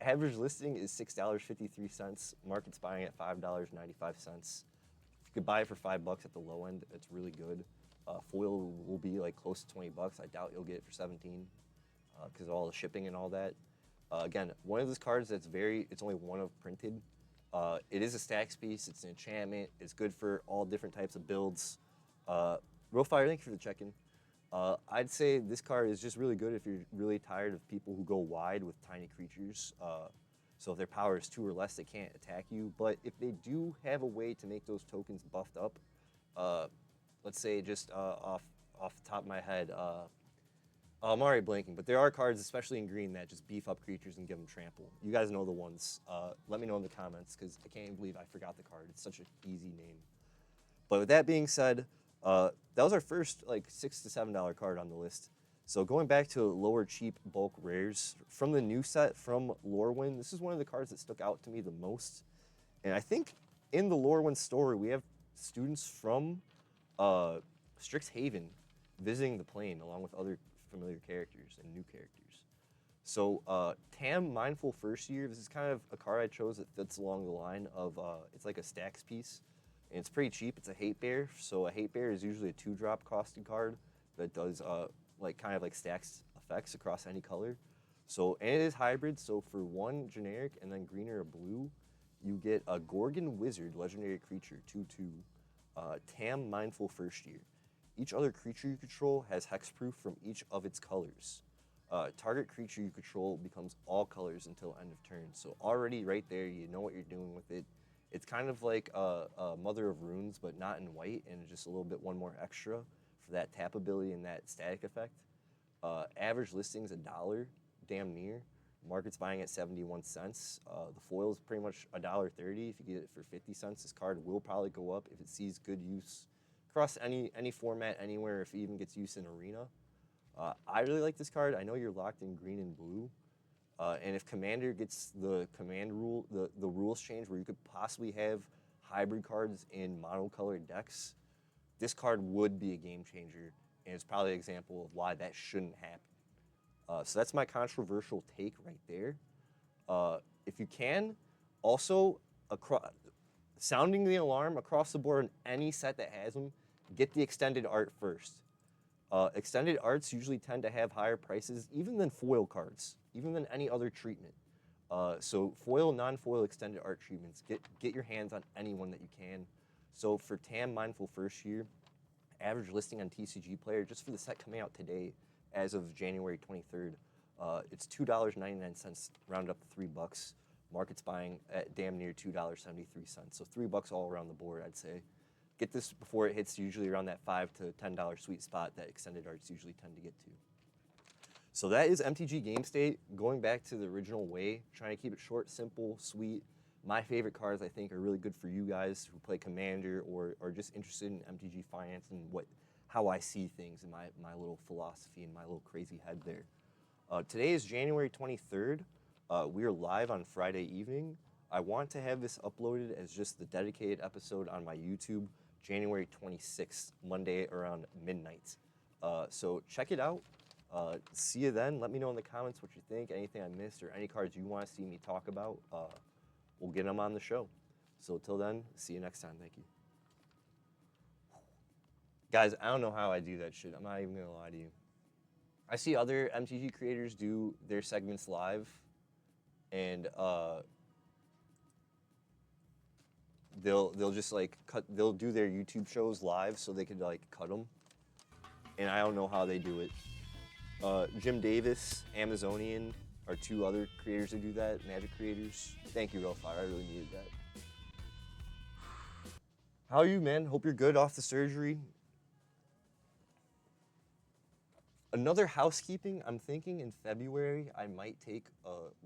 Average listing is $6.53. Market's buying at $5.95. If you could buy it for $5 at the low end, it's really good. Foil will be like close to $20. I doubt you'll get it for 17 because of all the shipping and all that. Again, one of those cards that's it's only one of printed. It is a stacks piece. It's an enchantment. It's good for all different types of builds. Rofire, thank you for the check-in. I'd say this card is just really good if you're really tired of people who go wide with tiny creatures. So if their power is 2 or less, they can't attack you. But if they do have a way to make those tokens buffed up, let's say just off the top of my head, I'm already blanking, but there are cards, especially in green, that just beef up creatures and give them trample. You guys know the ones. Let me know in the comments, because I can't even believe I forgot the card. It's such an easy name. But with that being said, that was our first $6 to $7 card on the list. So going back to lower cheap bulk rares, from the new set from Lorwyn, this is one of the cards that stuck out to me the most. And I think in the Lorwyn story, we have students from Strixhaven visiting the plane along with other familiar characters and new characters. So Tam Mindful First Year, this is kind of a card I chose that fits along the line of, it's like a stacks piece. And it's pretty cheap. It's a Hate Bear. So a Hate Bear is usually a 2-drop costed card that does kind of like stacks effects across any color. So, and it is hybrid. So for 1 generic and then green or a blue, you get a Gorgon Wizard, legendary creature, 2/2, Tam Mindful First Year. Each other creature you control has hexproof from each of its colors. Target creature you control becomes all colors until end of turn. So already right there, you know what you're doing with it. It's kind of like a Mother of Runes, but not in white, and just a little bit one more extra for that tap ability and that static effect. Average listing's $1, damn near. Market's buying at 71 cents. The foil is pretty much $1.30. If you get it for 50 cents, this card will probably go up if it sees good use across any format, anywhere, if it even gets use in Arena. I really like this card. I know you're locked in green and blue. And if Commander gets the command rule, the rules change where you could possibly have hybrid cards in monocolored decks, this card would be a game changer, and it's probably an example of why that shouldn't happen. So that's my controversial take right there. If you can, also sounding the alarm across the board on any set that has them, get the extended art first. Extended arts usually tend to have higher prices, even than foil cards, even than any other treatment. So foil, non-foil extended art treatments, get your hands on any one that you can. So for TAM Mindful First Year, average listing on TCGplayer, just for the set coming out today, as of January 23rd, it's $2.99, rounded up to $3. Market's buying at damn near $2.73, so $3 all around the board, I'd say. Get this before it hits usually around that $5 to $10 sweet spot that extended arts usually tend to get to. So that is MTG Game State, going back to the original way, trying to keep it short, simple, sweet. My favorite cards, I think, are really good for you guys who play Commander or are just interested in MTG finance and how I see things in my little philosophy and my little crazy head there. Today is January 23rd. We are live on Friday evening. I want to have this uploaded as just the dedicated episode on my YouTube, January 26th, Monday around midnight. So check it out. See you then. Let me know in the comments what you think, anything I missed, or any cards you want to see me talk about. We'll get them on the show. So till then, see you next time. Thank you. Guys, I don't know how I do that shit. I'm not even going to lie to you. I see other MTG creators do their segments live, and they'll just like they'll do their YouTube shows live so they could like cut them, and I don't know how they do it. Jim Davis, Amazonian are two other creators that do that, Magic creators. Thank you, Relfire. I really needed that. How are you, man? Hope you're good off the surgery. Another housekeeping, I'm thinking in February, I might take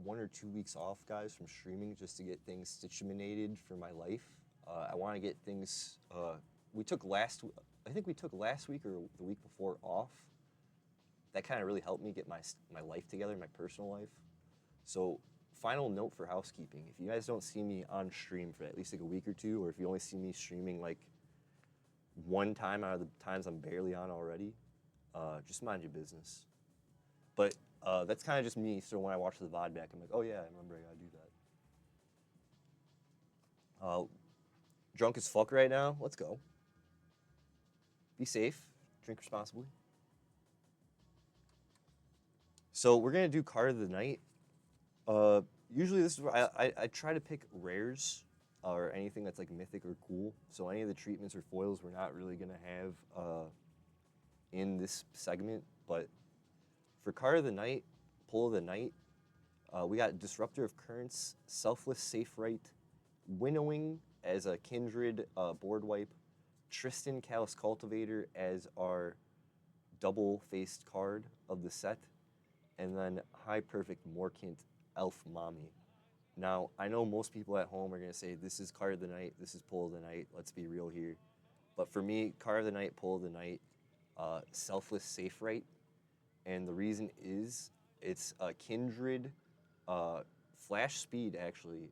1 or 2 weeks off, guys, from streaming just to get things situated for my life. I want to get things, I think we took last week or the week before off. That kind of really helped me get my life together, my personal life. So final note for housekeeping, if you guys don't see me on stream for at least like a week or two, or if you only see me streaming like one time out of the times I'm barely on already, just mind your business. But that's kind of just me, so when I watch the VOD back, I'm like, oh yeah, I remember I gotta do that. Drunk as fuck right now, let's go. Be safe, drink responsibly. So we're gonna do card of the night. Usually this is where I try to pick rares or anything that's like mythic or cool. So any of the treatments or foils we're not really gonna have in this segment, but for card of the night, pull of the night, we got Disruptor of Currents, Selfless Safe Right, Winnowing as a Kindred board wipe, Tristan Callous Cultivator as our double-faced card of the set, and then High Perfect Morkant Elf Mommy. Now, I know most people at home are going to say, this is card of the night, this is pull of the night, let's be real here. But for me, card of the night, pull of the night, Selfless Safe Right, and the reason is it's a Kindred flash speed, actually.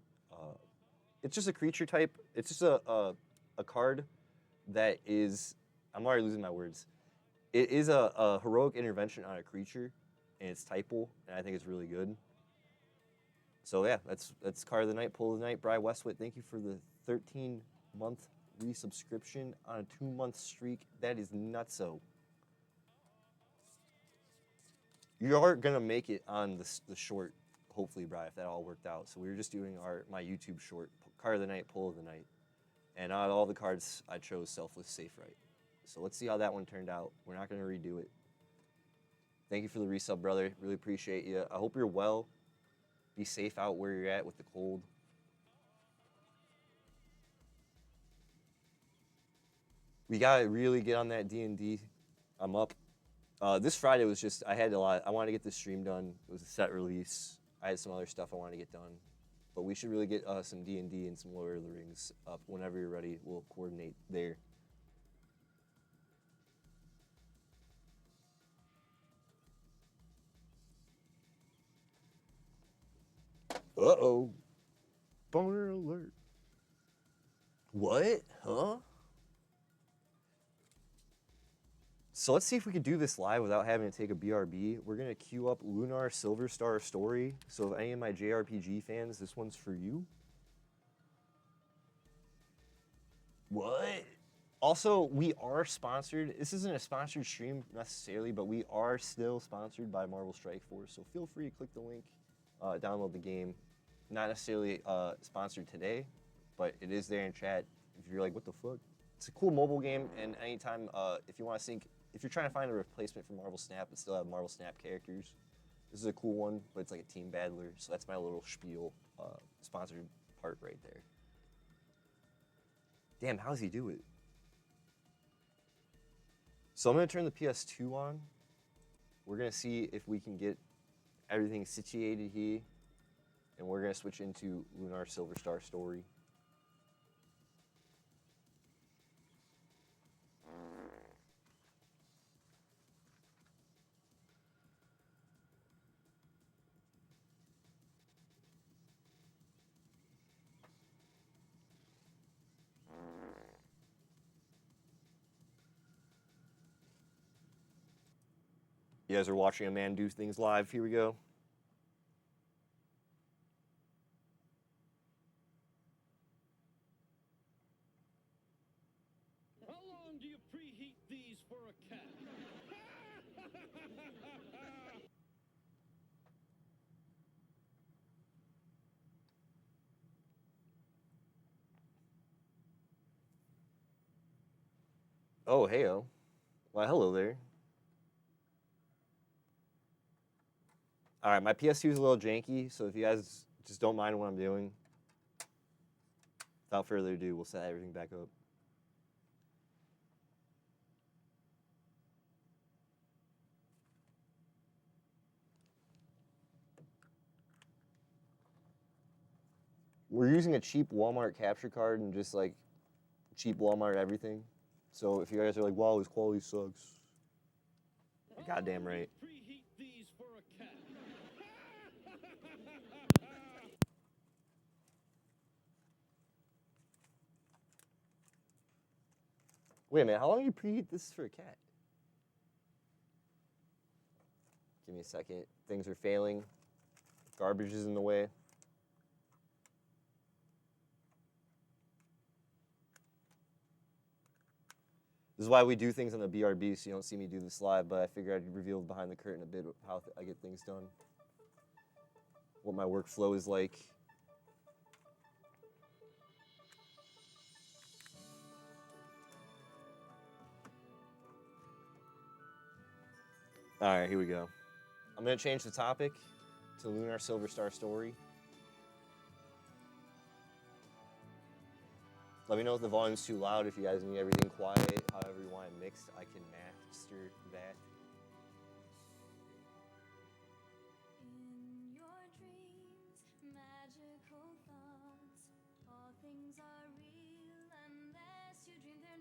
It's just a creature type. It's just a card that is, I'm already losing my words. It is a heroic intervention on a creature, and it's typal, and I think it's really good. So yeah, that's card of the night, pull of the night. Bri Westwood, thank you for the 13-month resubscription on a 2-month streak. That is nutso. You are gonna make it on the short, hopefully, Bri, if that all worked out. So we were just doing my YouTube short, card of the night, pull of the night, and out of all the cards, I chose Selfless Safe Right. So let's see how that one turned out. We're not gonna redo it. Thank you for the resub, brother. Really appreciate you. I hope you're well. Be safe out where you're at with the cold. We gotta really get on that D&D. I'm up. This Friday was just, I had a lot. I wanted to get this stream done. It was a set release. I had some other stuff I wanted to get done. But we should really get some D&D and some Lord of the Rings up. Whenever you're ready, we'll coordinate there. Uh-oh. Boner alert. What? Huh? So let's see if we can do this live without having to take a BRB. We're going to queue up Lunar Silver Star Story. So if any of my JRPG fans, this one's for you. What? Also, we are sponsored. This isn't a sponsored stream necessarily, but we are still sponsored by Marvel Strike Force. So feel free to click the link, download the game. Not necessarily sponsored today, but it is there in chat. If you're like, what the fuck? It's a cool mobile game, and anytime if you want to sync, if you're trying to find a replacement for Marvel Snap but still have Marvel Snap characters, this is a cool one, but it's like a team battler. So that's my little spiel, sponsored part right there. Damn, how does he do it? So I'm gonna turn the PS2 on. We're gonna see if we can get everything situated here, and we're gonna switch into Lunar Silver Star Story. You guys are watching a man do things live. Here we go. How long do you preheat these for a cat? Oh, heyo. Well, hello there. All right, my PS2 is a little janky, so if you guys just don't mind what I'm doing, without further ado, we'll set everything back up. We're using a cheap Walmart capture card and just like cheap Walmart everything. So if you guys are like, wow, his quality sucks, you're goddamn right. Preheat these for a cat. Wait a minute, how long do you preheat this for a cat? Give me a second. Things are failing. Garbage is in the way. This is why we do things on the BRB, so you don't see me do this live, but I figured I'd reveal behind the curtain a bit of how I get things done. What my workflow is like. All right, here we go. I'm gonna change the topic to Lunar Silver Star Story. Let me know if the volume's too loud, if you guys need everything quiet, however you want it mixed, I can master that. In your dreams, magical thoughts, all things are real unless you dream they're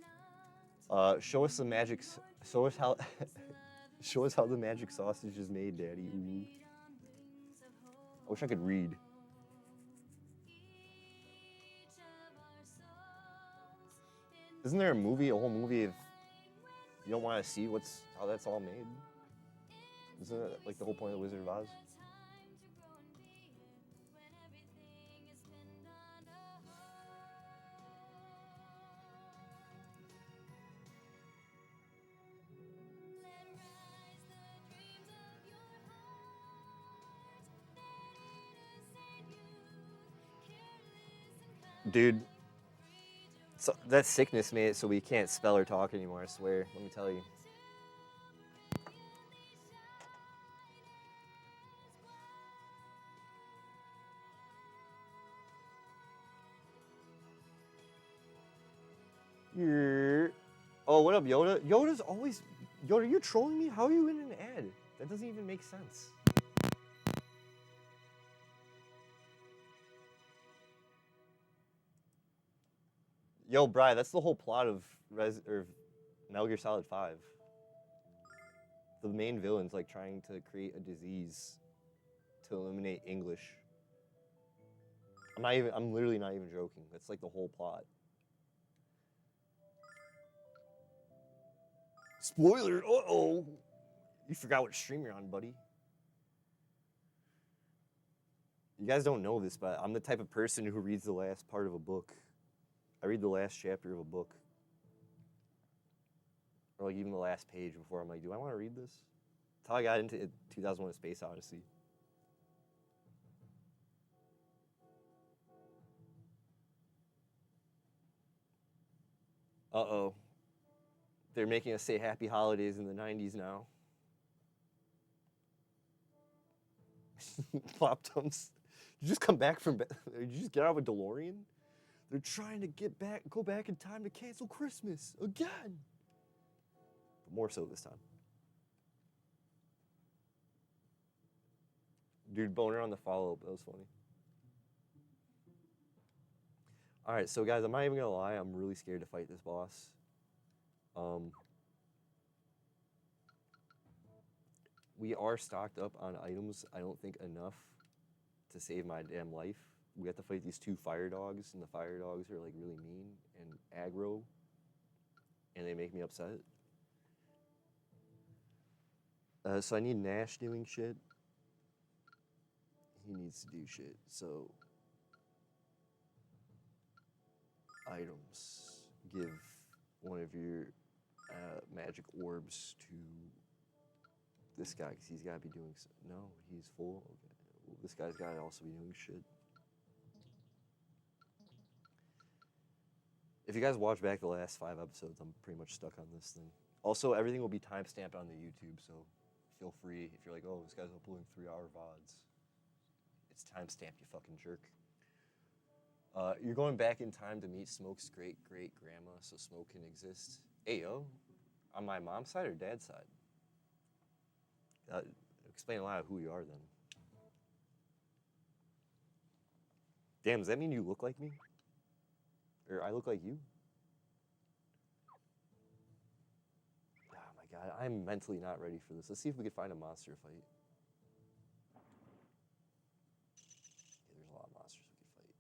not. Show us the magic, show us how, show us how the magic sausage is made, Daddy. Ooh. I wish I could read. Isn't there a movie, a whole movie of you don't want to see how that's all made? Isn't it like the whole point of the Wizard of Oz? Dude, so that sickness made it so we can't spell or talk anymore, I swear. Let me tell you. What up, Yoda? Yoda's always... Yoda, are you trolling me? How are you in an ad? That doesn't even make sense. Yo, Bri, that's the whole plot of Metal Gear Solid 5. The main villain's like trying to create a disease to eliminate English. I'm literally not even joking. That's like the whole plot. Spoiler, uh-oh. You forgot what stream you're on, buddy. You guys don't know this, but I'm the type of person who reads the last part of a book. I read the last chapter of a book. Or like even the last page before I'm like, do I want to read this? That's how I got into 2001: A Space Odyssey. Uh-oh. They're making us say happy holidays in the 90s now. Floptums. Did you just come back from... Did you just get out of a DeLorean? They're trying to go back in time to cancel Christmas again. But more so this time. Dude, boner on the follow-up. That was funny. All right, so guys, I'm not even gonna lie. I'm really scared to fight this boss. We are stocked up on items. I don't think enough to save my damn life. We have to fight these 2 fire dogs, and the fire dogs are like really mean and aggro, and they make me upset. So I need Nash doing shit. He needs to do shit. So items. Give one of your magic orbs to this guy, because he's got to be doing... No, he's full. Okay. Well, this guy's got to also be doing shit. If you guys watch back the last 5 episodes, I'm pretty much stuck on this thing. Also, everything will be timestamped on the YouTube, so feel free. If you're like, oh, this guy's uploading 3-hour VODs, it's timestamped, you fucking jerk. You're going back in time to meet Smoke's great-great-grandma, so Smoke can exist. Hey, yo, on my mom's side or dad's side? Explain a lot of who you are, then. Damn, does that mean you look like me? Or I look like you? Oh my god, I'm mentally not ready for this. Let's see if we can find a monster to fight. Yeah, there's a lot of monsters we can fight.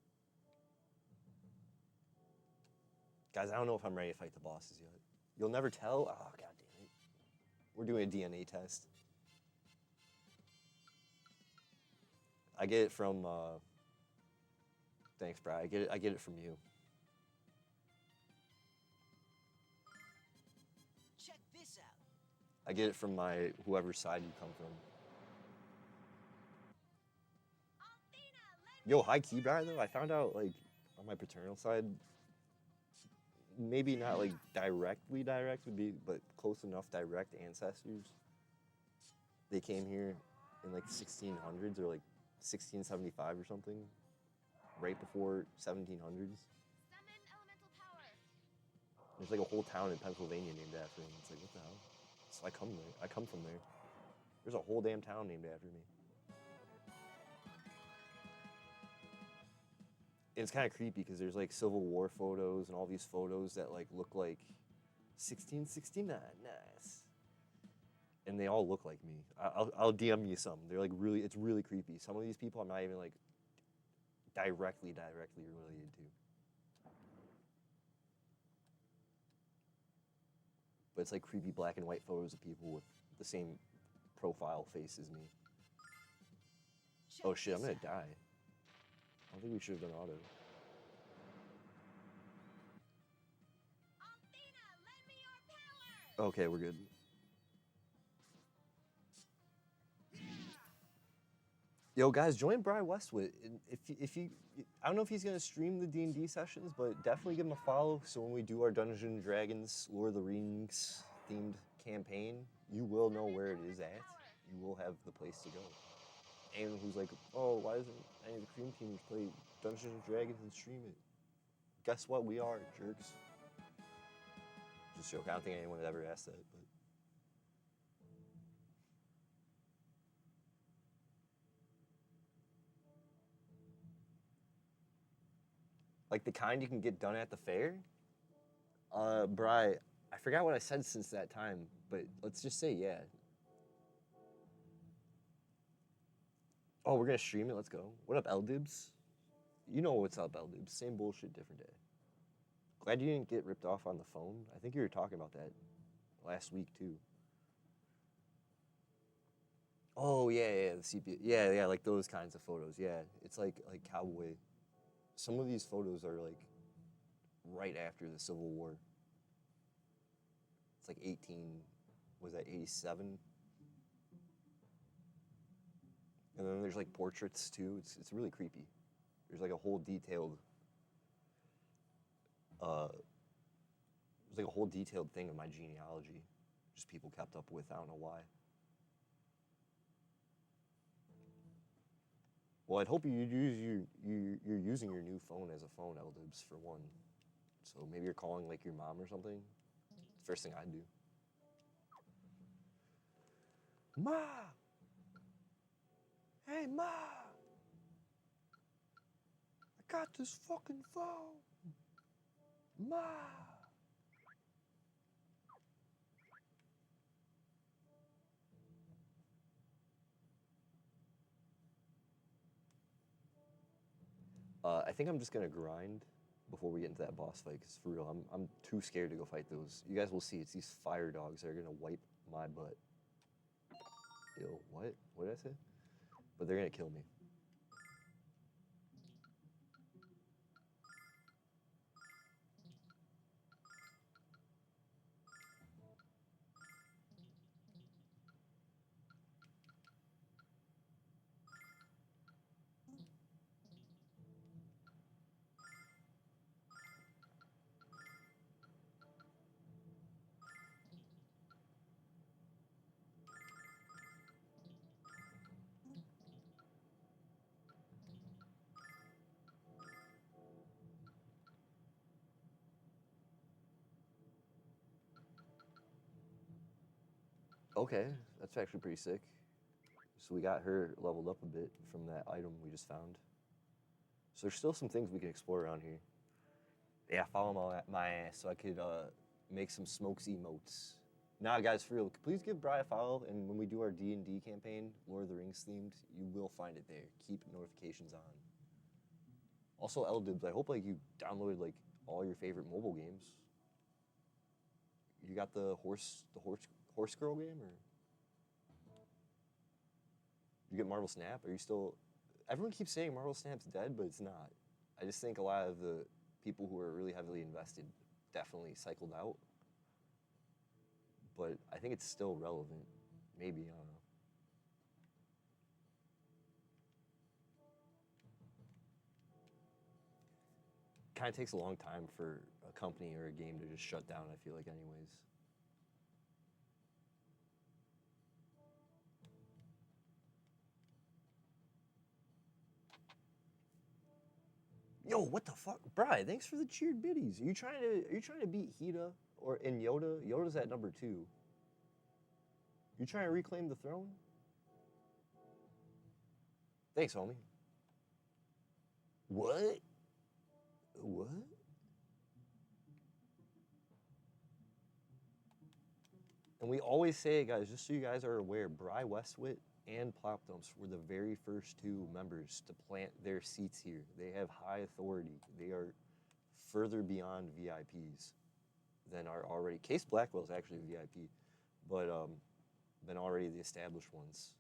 Guys, I don't know if I'm ready to fight the bosses yet. You'll never tell? Oh, god damn it. We're doing a DNA test. I get it from, thanks, Brad. I get it from you. Check this out. I get it from whoever side you come from. Yo, high key, Brad, though. I found out, like, on my paternal side, maybe not, like, directly direct would be, but close enough direct ancestors. They came here in, like, 1600s or, like, 1675 or something, right before 1700s. Summon elemental power. There's like a whole town in Pennsylvania named after him. It's like, what the hell? So I come from there. There's a whole damn town named after me. And it's kind of creepy because there's like Civil War photos and all these photos that like look like 1669, nice. And they all look like me. I'll DM you some. They're like it's really creepy. Some of these people I'm not even like directly related to. But it's like creepy black and white photos of people with the same profile face as me. Oh shit, I'm gonna die. I don't think we should have done auto. Okay, we're good. Yo, guys, join Bri Westwood. If you, I don't know if he's gonna stream the D&D sessions, but definitely give him a follow. So when we do our Dungeons and Dragons, Lord of the Rings themed campaign, you will know where it is at. You will have the place to go. Anyone who's like, oh, why doesn't any of the Cream Teamers play Dungeons and Dragons and stream it? Guess what? We are jerks. just a joke. I don't think anyone had ever asked that. But. Like the kind you can get done at the fair? Bri, I forgot what I said since that time, but let's just say yeah. Oh, we're gonna stream it, let's go. What up, L-Dibs? You know what's up, L-Dibs. Same bullshit, different day. Glad you didn't get ripped off on the phone. I think you were talking about that last week too. Oh yeah, the CP. Yeah, like those kinds of photos. Yeah, it's like cowboy. Some of these photos are like right after the Civil War. It's like 87? And then there's like portraits too. It's really creepy. There's like a whole detailed thing of my genealogy. Just people kept up with. I don't know why. Well, I'd hope you're using your new phone as a phone, L-Dibs, for one. So maybe you're calling like your mom or something. It's the first thing I'd do. Ma! Hey, Ma! I got this fucking phone! Ma! I think I'm just gonna grind before we get into that boss fight, because for real, I'm too scared to go fight those. You guys will see, it's these fire dogs that are gonna wipe my butt. Yo, what? What did I say? But they're gonna kill me. Okay, that's actually pretty sick. So we got her leveled up a bit from that item we just found. So there's still some things we can explore around here. Yeah, follow my ass so I could make some smokes emotes. Nah, guys, for real, please give Bri a follow, and when we do our D&D campaign, Lord of the Rings themed, you will find it there. Keep notifications on. Also, L-Dibs, I hope like you downloaded like all your favorite mobile games. You got the horse girl game, or you get Marvel Snap? Are you still? Everyone keeps saying Marvel Snap's dead, but it's not. I just think a lot of the people who are really heavily invested definitely cycled out. But I think it's still relevant. Maybe, I don't know. Kind of takes a long time for a company or a game to just shut down, I feel like, anyways. Yo, what the fuck? Bri, thanks for the cheered biddies. Are you trying to beat Hida or in Yoda? Yoda's at number 2. You trying to reclaim the throne? Thanks, homie. What? What? And we always say it, guys, just so you guys are aware, Bri Westwit and Plopdumps were the very first 2 members to plant their seats here. They have high authority. They are further beyond VIPs than are already. Case Blackwell's actually a VIP, but than already the established ones.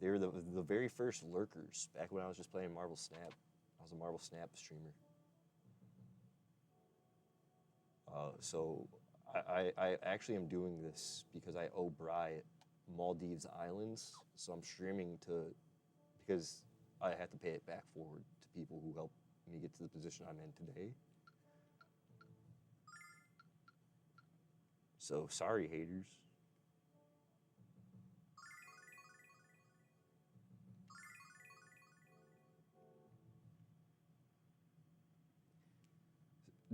They were the very first lurkers back when I was just playing Marvel Snap. I was a Marvel Snap streamer. So I actually am doing this because I owe Bri Maldives Islands. So I'm streaming because I have to pay it back forward to people who helped me get to the position I'm in today. So sorry, haters.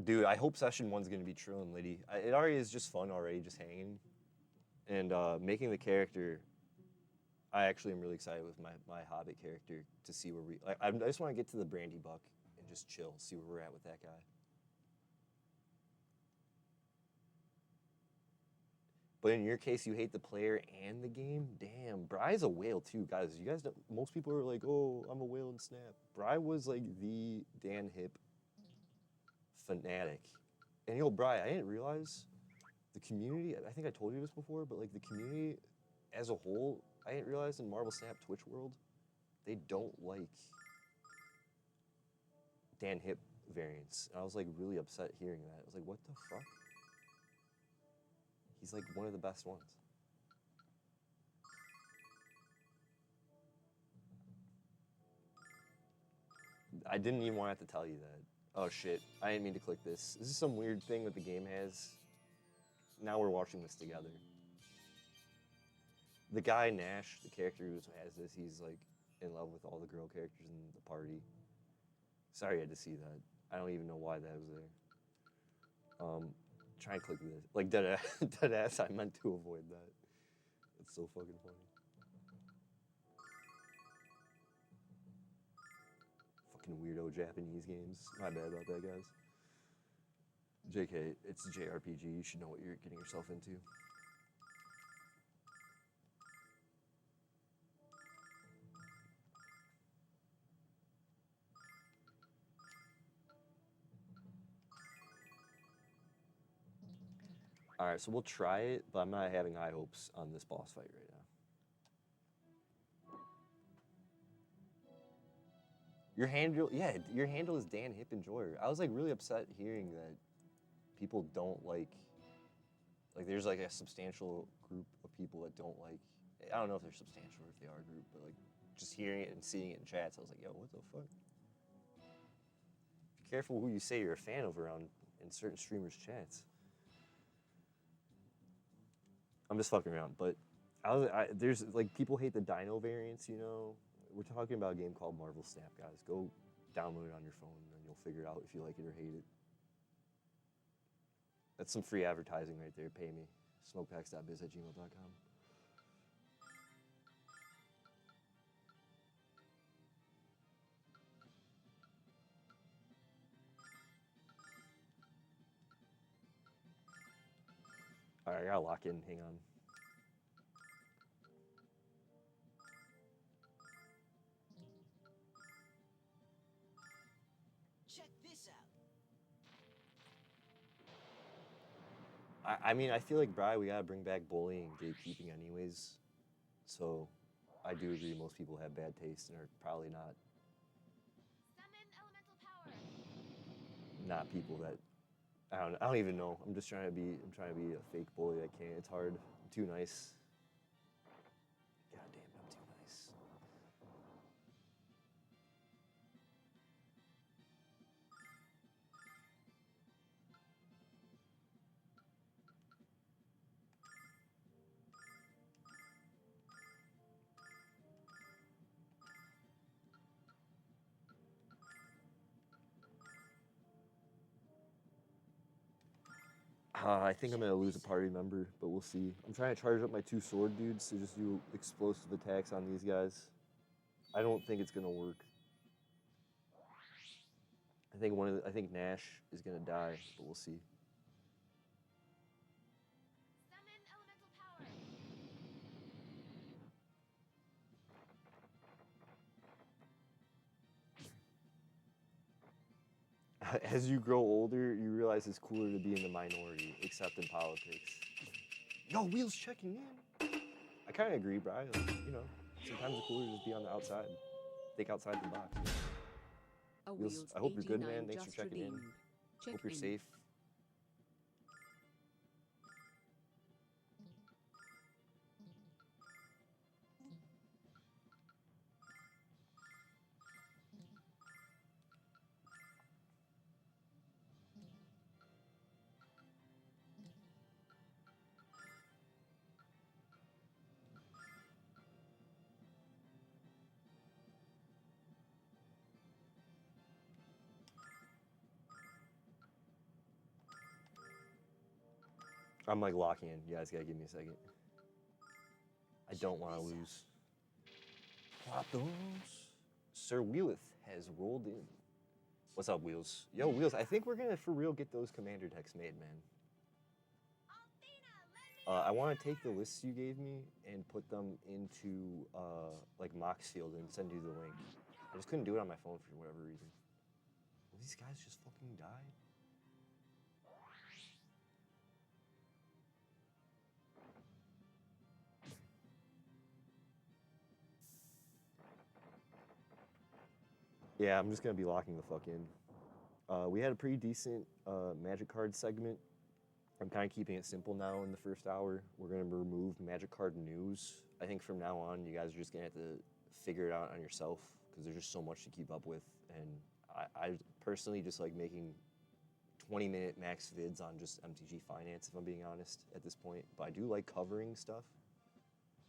Dude, I hope session 1's gonna be Trill and Liddy. It already is just fun already, just hanging. And making the character, I actually am really excited with my Hobbit character to see where we... I just want to get to the Brandy Buck and just chill, see where we're at with that guy. But in your case, you hate the player and the game? Damn, Bry's a whale too, guys. You guys know, most people are like, oh, I'm a whale in Snap. Bry was like the Dan Hip fanatic. And yo, Bry, I didn't realize the community, I think I told you this before, but like the community as a whole, I didn't realize in Marvel Snap Twitch world, they don't like Dan Hip variants. And I was like really upset hearing that. I was like, what the fuck? He's like one of the best ones. I didn't even want to have to tell you that. Oh shit, I didn't mean to click this. This is some weird thing that the game has. Now we're watching this together. The guy, Nash, the character who has this, he's like in love with all the girl characters in the party. Sorry you had to see that. I don't even know why that was there. Try and click this. Like dead ass, I meant to avoid that. It's so fucking funny. Fucking weirdo Japanese games. My bad about that, guys. JK, it's JRPG. You should know what you're getting yourself into. All right, so we'll try it, but I'm not having high hopes on this boss fight right now. Your handle, yeah, your handle is Dan Hip Enjoyer. I was like really upset hearing that people don't like there's like a substantial group of people that don't like, I don't know if they're substantial or if they are a group, but like just hearing it and seeing it in chats, I was like, yo, what the fuck? Be careful who you say you're a fan of around in certain streamers' chats. I'm just fucking around, but there's like people hate the Dino variants, you know. We're talking about a game called Marvel Snap, guys. Go download it on your phone, and you'll figure it out if you like it or hate it. That's some free advertising right there. Pay me. smokepacks.biz@gmail.com. All right, I gotta lock in. Hang on. Check this out. I mean, I feel like, Bri, we gotta bring back bullying and gatekeeping anyways. So, I do agree most people have bad taste and are probably Summon elemental power. not people that I don't even know. I'm trying to be a fake bully. I can't. It's hard. I'm too nice. God damn it, I'm too nice. I think I'm gonna lose a party member, but we'll see. I'm trying to charge up my 2 sword dudes to just do explosive attacks on these guys. I don't think it's gonna work. I think Nash is gonna die, but we'll see. Summon elemental power. As you grow older, you realize it's cooler to be in the minority, except in politics. Yo, Wheels checking in. I kind of agree, Brian. Like, you know, sometimes it's cooler to just be on the outside. Think outside the box. Wheels, I hope you're good, man. Thanks for checking in. Hope you're safe. I'm like locking in. You guys gotta give me a second. I don't want to lose. Plop those. Sir Wheelith has rolled in. What's up, Wheels? Yo, Wheels, I think we're gonna for real get those commander decks made, man. I want to take the lists you gave me and put them into like Moxfield and send you the link. I just couldn't do it on my phone for whatever reason. Will these guys just fucking die? Yeah, I'm just gonna be locking the fuck in. We had a pretty decent Magic card segment. I'm kind of keeping it simple now in the first hour. We're gonna remove Magic card news. I think from now on, you guys are just gonna have to figure it out on yourself because there's just so much to keep up with. And I personally just like making 20-minute max vids on just MTG Finance, if I'm being honest, at this point. But I do like covering stuff.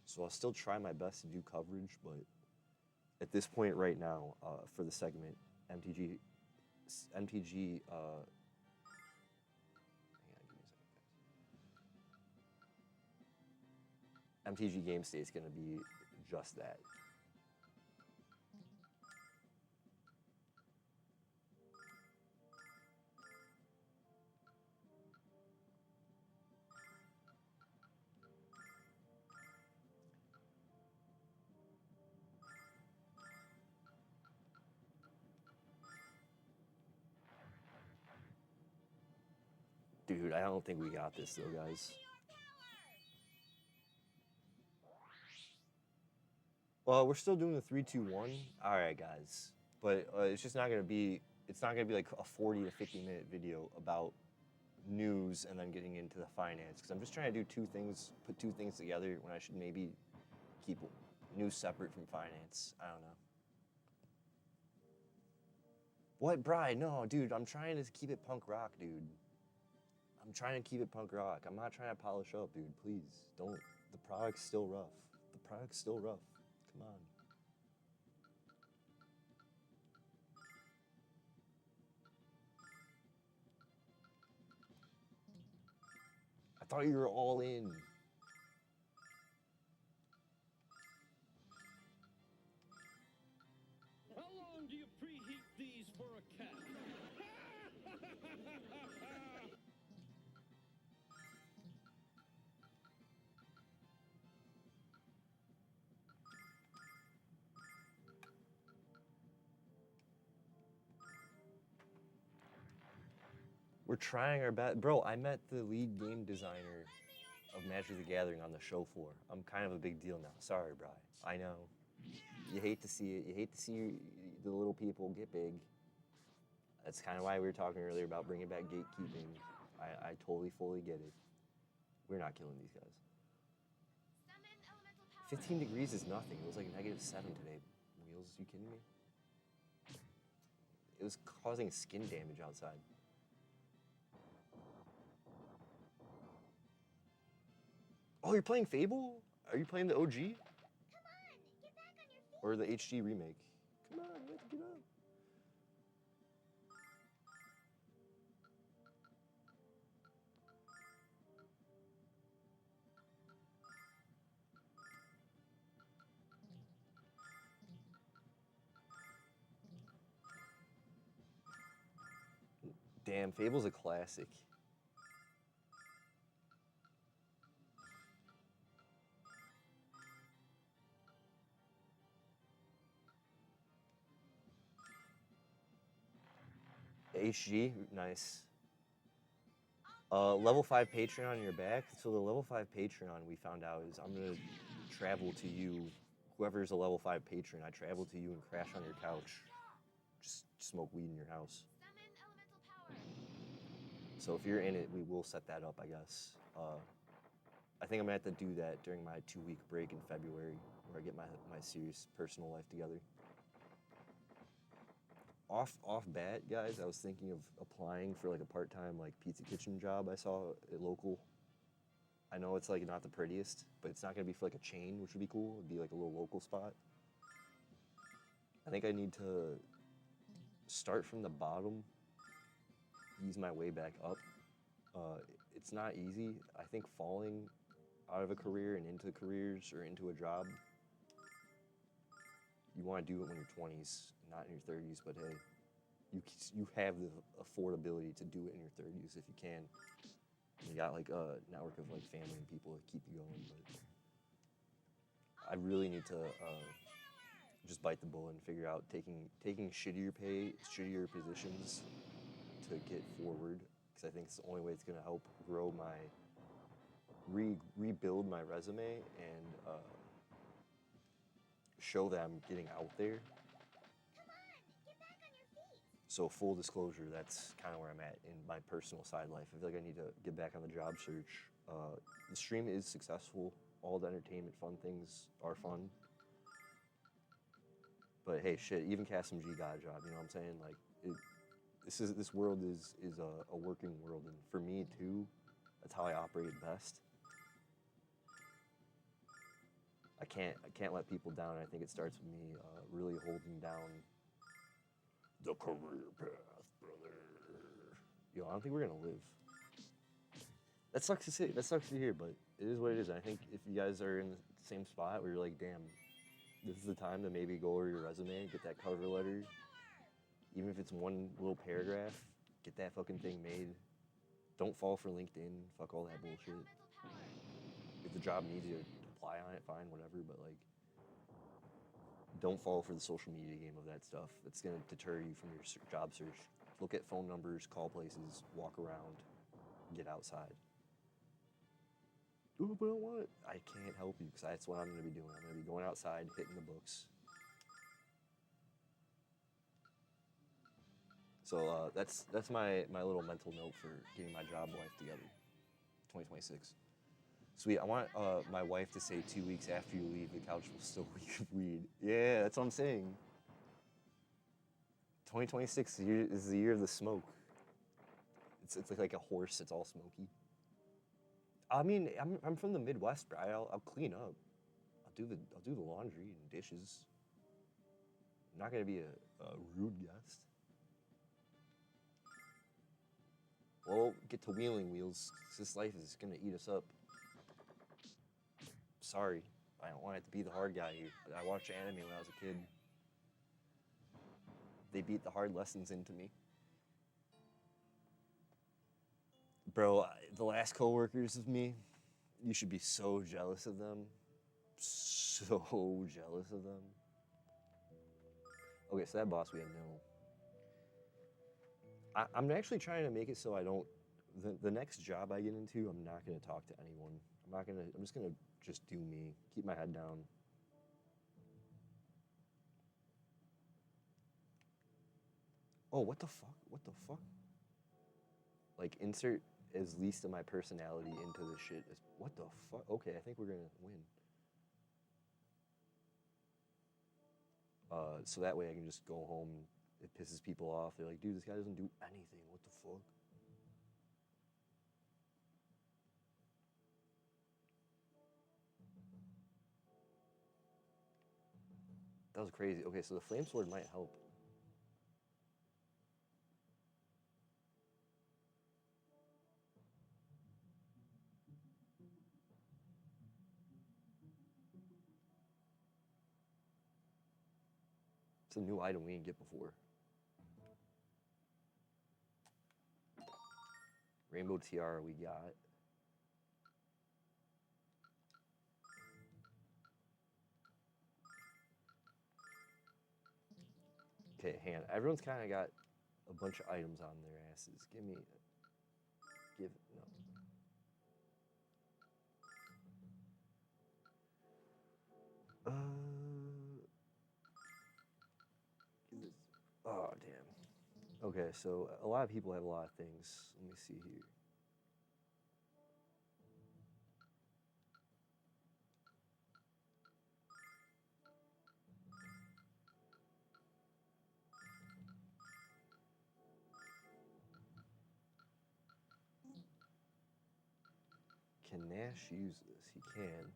So I'll still try my best to do coverage, but at this point right now, for the segment, MTG, hang on, give me a second, guys. MTG Game State is going to be just that. Dude, I don't think we got this though, guys. Well, we're still doing the 3-2-1. All right, guys. But it's just not gonna be. It's not gonna be like a 40 to 50-minute video about news and then getting into the finance. Because I'm just trying to do two things, put two things together when I should maybe keep news separate from finance. I don't know. What, Bri? No, dude. I'm trying to keep it punk rock, dude. I'm trying to keep it punk rock. I'm not trying to polish up, dude. Please don't. The product's still rough. The product's still rough. Come on. I thought you were all in. How long do you preheat these for a cat? We're trying our best. Bro, I met the lead game designer of Magic the Gathering on the show floor. I'm kind of a big deal now. Sorry, Bri. I know. You hate to see it. You hate to see the little people get big. That's kind of why we were talking earlier about bringing back gatekeeping. I totally, fully get it. We're not killing these guys. 15 degrees is nothing. It was like -7 today. Wheels, you kidding me? It was causing skin damage outside. Oh, you're playing Fable? Are you playing the OG? Come on, get back on your feet. Or the HD remake? Come on, you have to get up. Damn, Fable's a classic. HG, nice. Level 5 Patreon on your back. So the level 5 Patreon we found out is I'm gonna travel to you, whoever's a level 5 patron, I travel to you and crash on your couch. Just smoke weed in your house. So if you're in it, we will set that up, I guess. I think I'm gonna have to do that during my 2-week break in February, where I get my serious personal life together. Off bat, guys, I was thinking of applying for like a part-time like pizza kitchen job I saw at local. I know it's like not the prettiest, but it's not gonna be for like a chain, which would be cool. It'd be like a little local spot. I think I need to start from the bottom, ease my way back up. it's not easy. I think falling out of a career and into careers or into a job, you want to do it when you're 20s, not in your 30s. But hey, you have the affordability to do it in your 30s if you can. You got like a network of like family and people to keep you going. But I really need to just bite the bullet and figure out taking shittier pay, shittier positions to get forward, because I think it's the only way it's going to help grow my rebuild my resume and show that I'm getting out there. So full disclosure, that's kind of where I'm at in my personal side life. I feel like I need to get back on the job search. The stream is successful. All the entertainment fun things are fun. But hey, shit, even CastMG got a job, you know what I'm saying? Like, this world is a working world, and for me too, that's how I operate best. I can't let people down. I think it starts with me really holding down the career path, brother. Yo, I don't think we're gonna live. That sucks to say. That sucks to hear, but it is what it is. And I think if you guys are in the same spot where you're like, damn, this is the time to maybe go over your resume, get that cover letter, even if it's one little paragraph, get that fucking thing made. Don't fall for LinkedIn. Fuck all that bullshit. If the job needs you to apply on it, fine, whatever. But like, don't fall for the social media game of that stuff. It's gonna deter you from your job search. Look at phone numbers, call places, walk around, get outside. Ooh, but I want it. I can't help you, because that's what I'm gonna be doing. I'm gonna be going outside, hitting the books. So that's my little mental note for getting my job life together. 2026. Sweet. I want my wife to say 2 weeks after you leave, the couch will still reek of weed. Yeah, that's what I'm saying. 2026 is the year of the smoke. It's like a horse. It's all smoky. I mean, I'm from the Midwest, bro. I'll clean up. I'll do the laundry and dishes. I'm not gonna be a rude guest. Well, get to wheeling wheels. This life is gonna eat us up. Sorry, I don't want it to be the hard guy here. But I watched anime when I was a kid. They beat the hard lessons into me. Bro, the last coworkers of me, you should be so jealous of them. So jealous of them. Okay, so that boss we have no. I'm actually trying to make it so I don't. The next job I get into, I'm not gonna talk to anyone. I'm just gonna do me. Keep my head down. Oh, what the fuck? What the fuck? Like, insert as least of my personality into this shit as. What the fuck? Okay, I think we're gonna win. So that way I can just go home. It pisses people off. They're like, dude, this guy doesn't do anything. What the fuck? That was crazy. Okay, so the flame sword might help. It's a new item we didn't get before. Rainbow Tiara we got. Okay, hand. Everyone's kind of got a bunch of items on their asses. No. Oh, damn. Okay, so a lot of people have a lot of things. Let me see here. Can Nash use this? He can.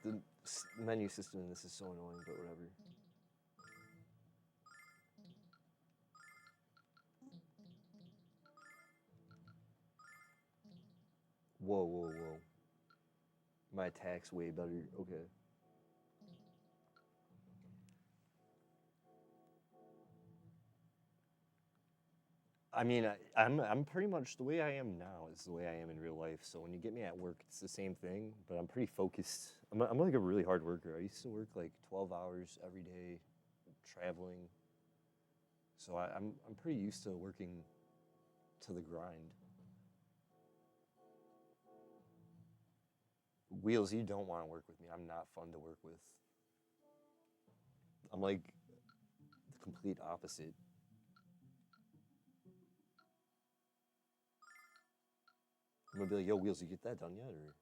The menu system in this is so annoying, but whatever. Whoa, whoa, whoa. My attack's way better. Okay. I mean, I'm pretty much the way I am now is the way I am in real life. So when you get me at work, it's the same thing, but I'm pretty focused. I'm like a really hard worker. I used to work like 12 hours every day, traveling. So I'm pretty used to working to the grind. Wheels, you don't want to work with me. I'm not fun to work with. I'm like the complete opposite. I'm gonna be like, yo, Wheels, you get that done yet? Or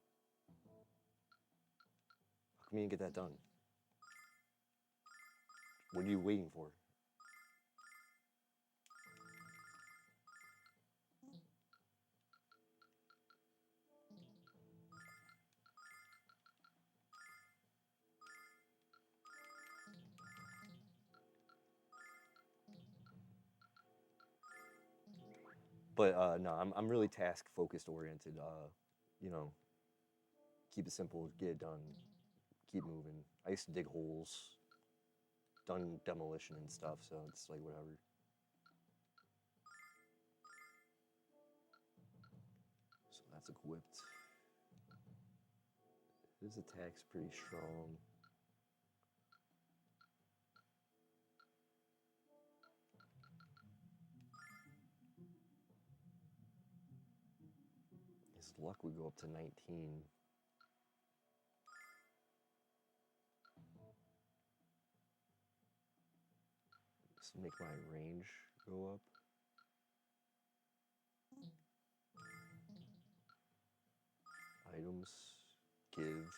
how come you didn't get that done? What are you waiting for? But no, I'm really task focused oriented. You know, keep it simple, get it done, keep moving. I used to dig holes, done demolition and stuff, so it's like whatever. So that's equipped. His attack's pretty strong. His luck would go up to 19. This will make my range go up. Items, give.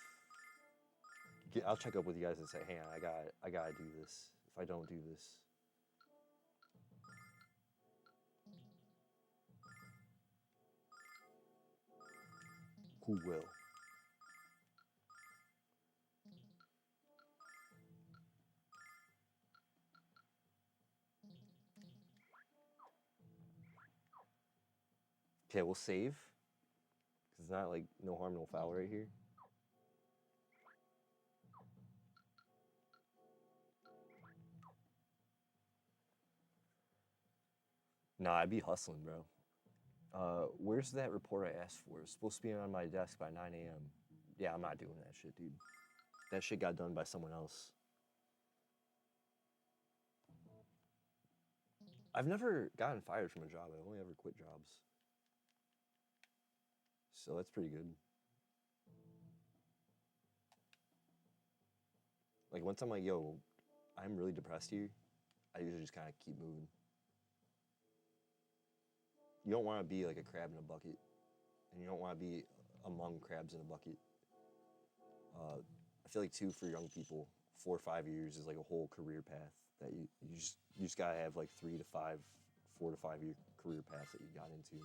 I'll check up with you guys and say, hey, I gotta do this. If I don't do this, who will? Okay, we'll save. Cause it's not like no harm, no foul right here. Nah, I'd be hustling, bro. Where's that report I asked for? It's supposed to be on my desk by 9 a.m. Yeah, I'm not doing that shit, dude. That shit got done by someone else. I've never gotten fired from a job. I've only ever quit jobs. So that's pretty good. Like once I'm like, yo, I'm really depressed here, I usually just kind of keep moving. You don't want to be like a crab in a bucket, and you don't want to be among crabs in a bucket. I feel like too for young people, 4 or 5 years is like a whole career path that you just gotta have like 4 to 5 year career path that you got into.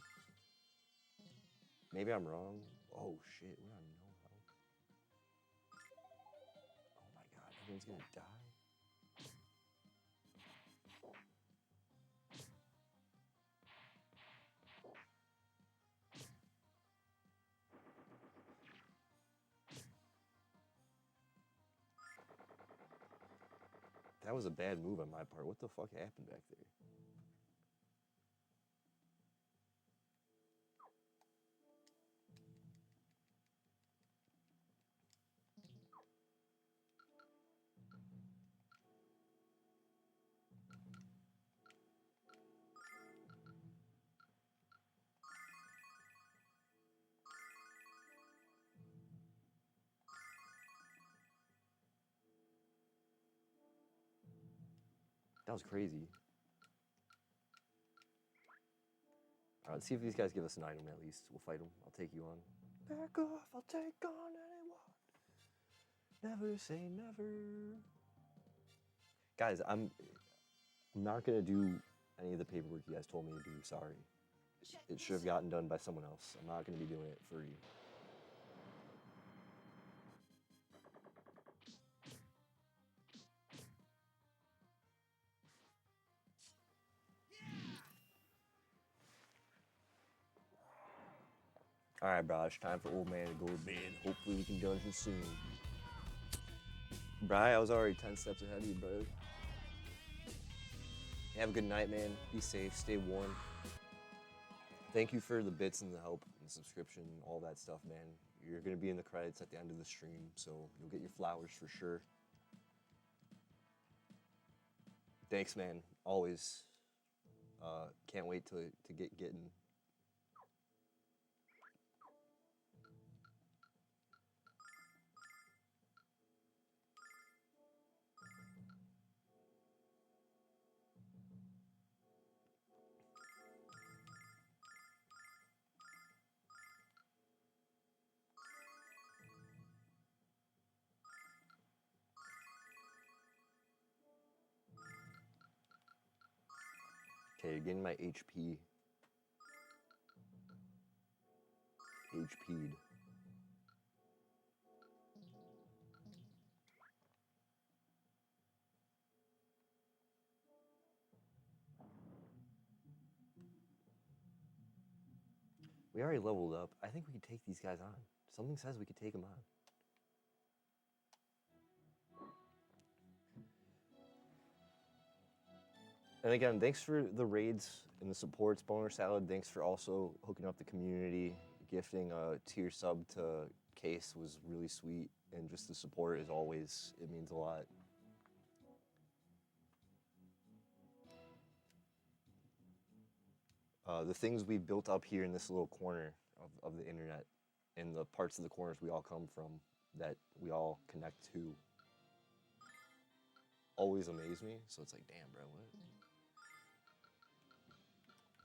Maybe I'm wrong. Oh shit, we're on no health. Oh my god, everyone's gonna die. That was a bad move on my part. What the fuck happened back there? That was crazy. All right, let's see if these guys give us an item at least. We'll fight them. I'll take you on. Back off, I'll take on anyone. Never say never. Guys, I'm not gonna do any of the paperwork you guys told me to do, sorry. It should have gotten done by someone else. I'm not gonna be doing it for you. All right, bro. It's time for old man to go to bed. Hopefully we can dungeon soon. Bri, I was already 10 steps ahead of you, bro. Have a good night, man. Be safe. Stay warm. Thank you for the bits and the help and the subscription, all that stuff, man. You're going to be in the credits at the end of the stream, so you'll get your flowers for sure. Thanks, man. Always. Can't wait to get getting. Okay, getting my HP. HP'd. We already leveled up. I think we could take these guys on. Something says we could take them on. And again, thanks for the raids and the supports, Boner Salad. Thanks for also hooking up the community. Gifting a tier sub to Case was really sweet. And just the support, as always, it means a lot. The things we built up here in this little corner of the internet, and the parts of the corners we all come from, that we all connect to, always amaze me. So it's like, damn, bro, what?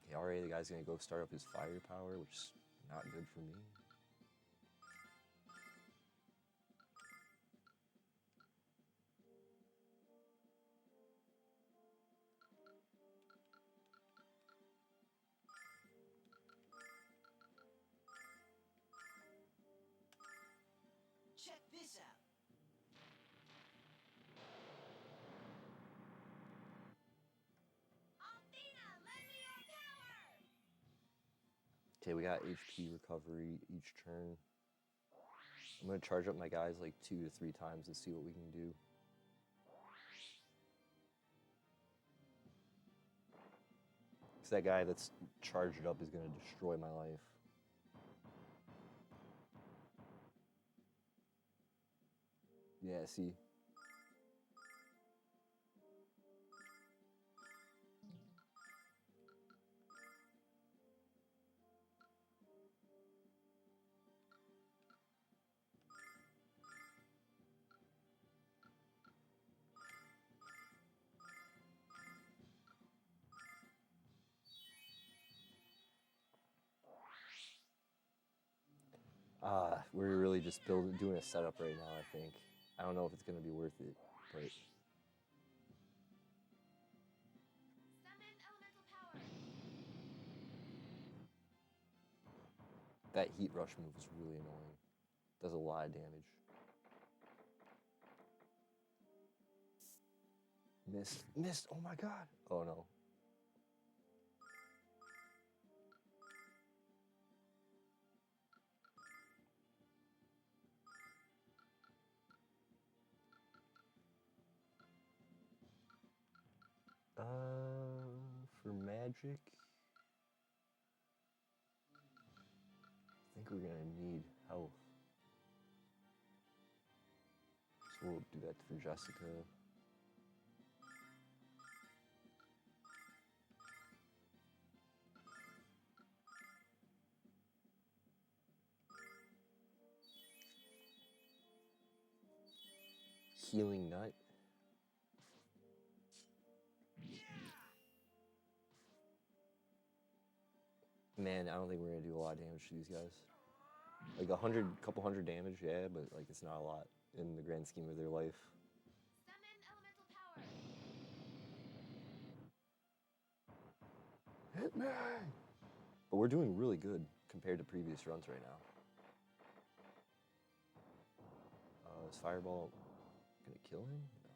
Okay, already the guy's gonna go start up his firepower, which is not good for me. Check this out. Okay, we got HP recovery each turn. I'm gonna charge up my guys like 2 to 3 times and see what we can do. Because that guy that's charged up is gonna destroy my life. Yeah, see? We're really just doing a setup right now, I think. I don't know if it's gonna be worth it, but... Summon elemental power. That heat rush move is really annoying. Does a lot of damage. Missed. Missed! Oh my god! Oh no. For magic, I think we're gonna need health. So we'll do that for Jessica. Healing nut. Man, I don't think we're gonna do a lot of damage to these guys. Like couple hundred damage, yeah, but like it's not a lot in the grand scheme of their life. Summon elemental power. Hit me! But we're doing really good compared to previous runs right now. Is Fireball gonna kill him? No.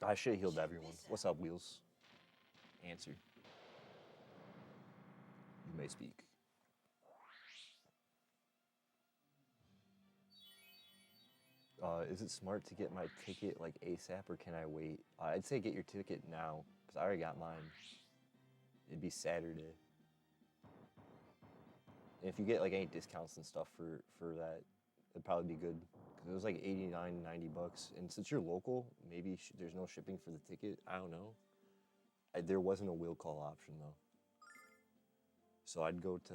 I should have healed everyone. What's up, Wheels? Answer. You may speak. Is it smart to get my ticket like ASAP or can I wait? I'd say get your ticket now because I already got mine. It'd be Saturday. And if you get like any discounts and stuff for that, it'd probably be good because it was like 89, 90 bucks. And since you're local, maybe there's no shipping for the ticket. I don't know. There wasn't a will call option though. So I'd go to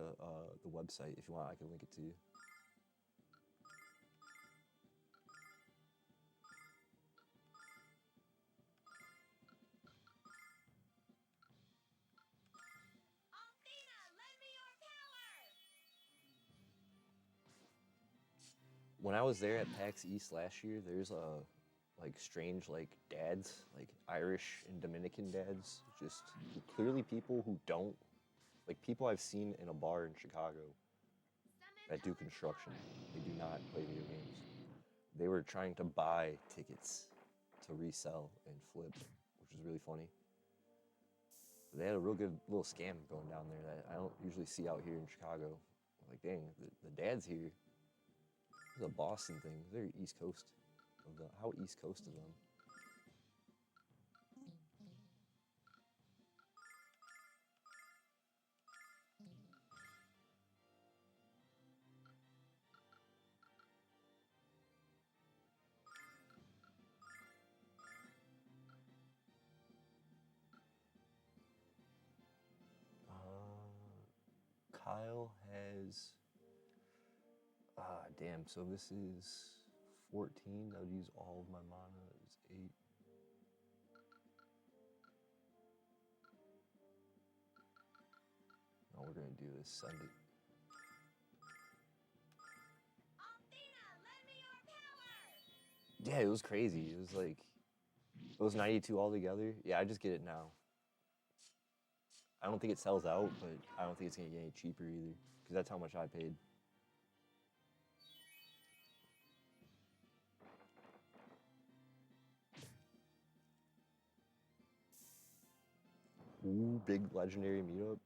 the website if you want. I can link it to you. When I was there at PAX East last year, there's like strange like dads, like Irish and Dominican dads, just clearly people who don't, like people I've seen in a bar in Chicago that do construction. They do not play video games. They were trying to buy tickets to resell and flip, which is really funny. But they had a real good little scam going down there that I don't usually see out here in Chicago. Like, dang, the dads here. It's a Boston thing. They're East Coast. How East Coast is them? Kyle has. Damn. So this is 14. That would use all of my mana. It's 8. No, we're gonna do this. Send it. Yeah, it was crazy. It was like, it was 92 altogether. Yeah, I just get it now. I don't think it sells out, but I don't think it's gonna get any cheaper either, because that's how much I paid. Ooh, big legendary meetup.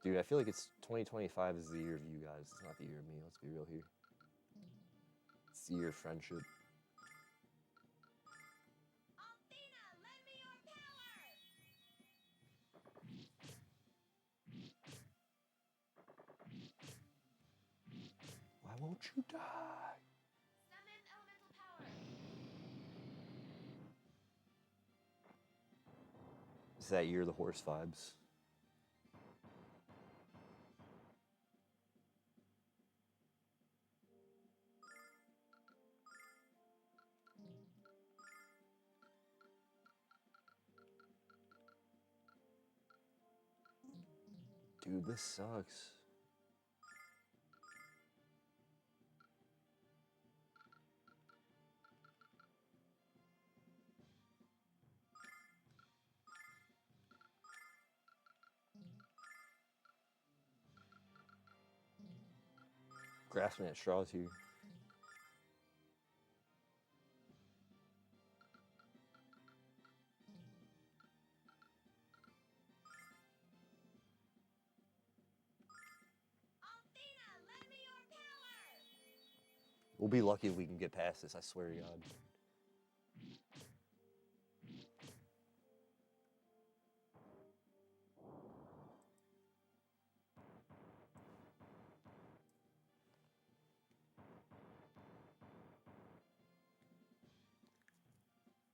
Dude, I feel like it's 2025 is the year of you guys. It's not the year of me. Let's be real here. It's the year of friendship. Why won't you die? Summon elemental power. It's that year of the horse vibes. Dude, this sucks. Grasping at straws here. We'll be lucky if we can get past this, I swear to God.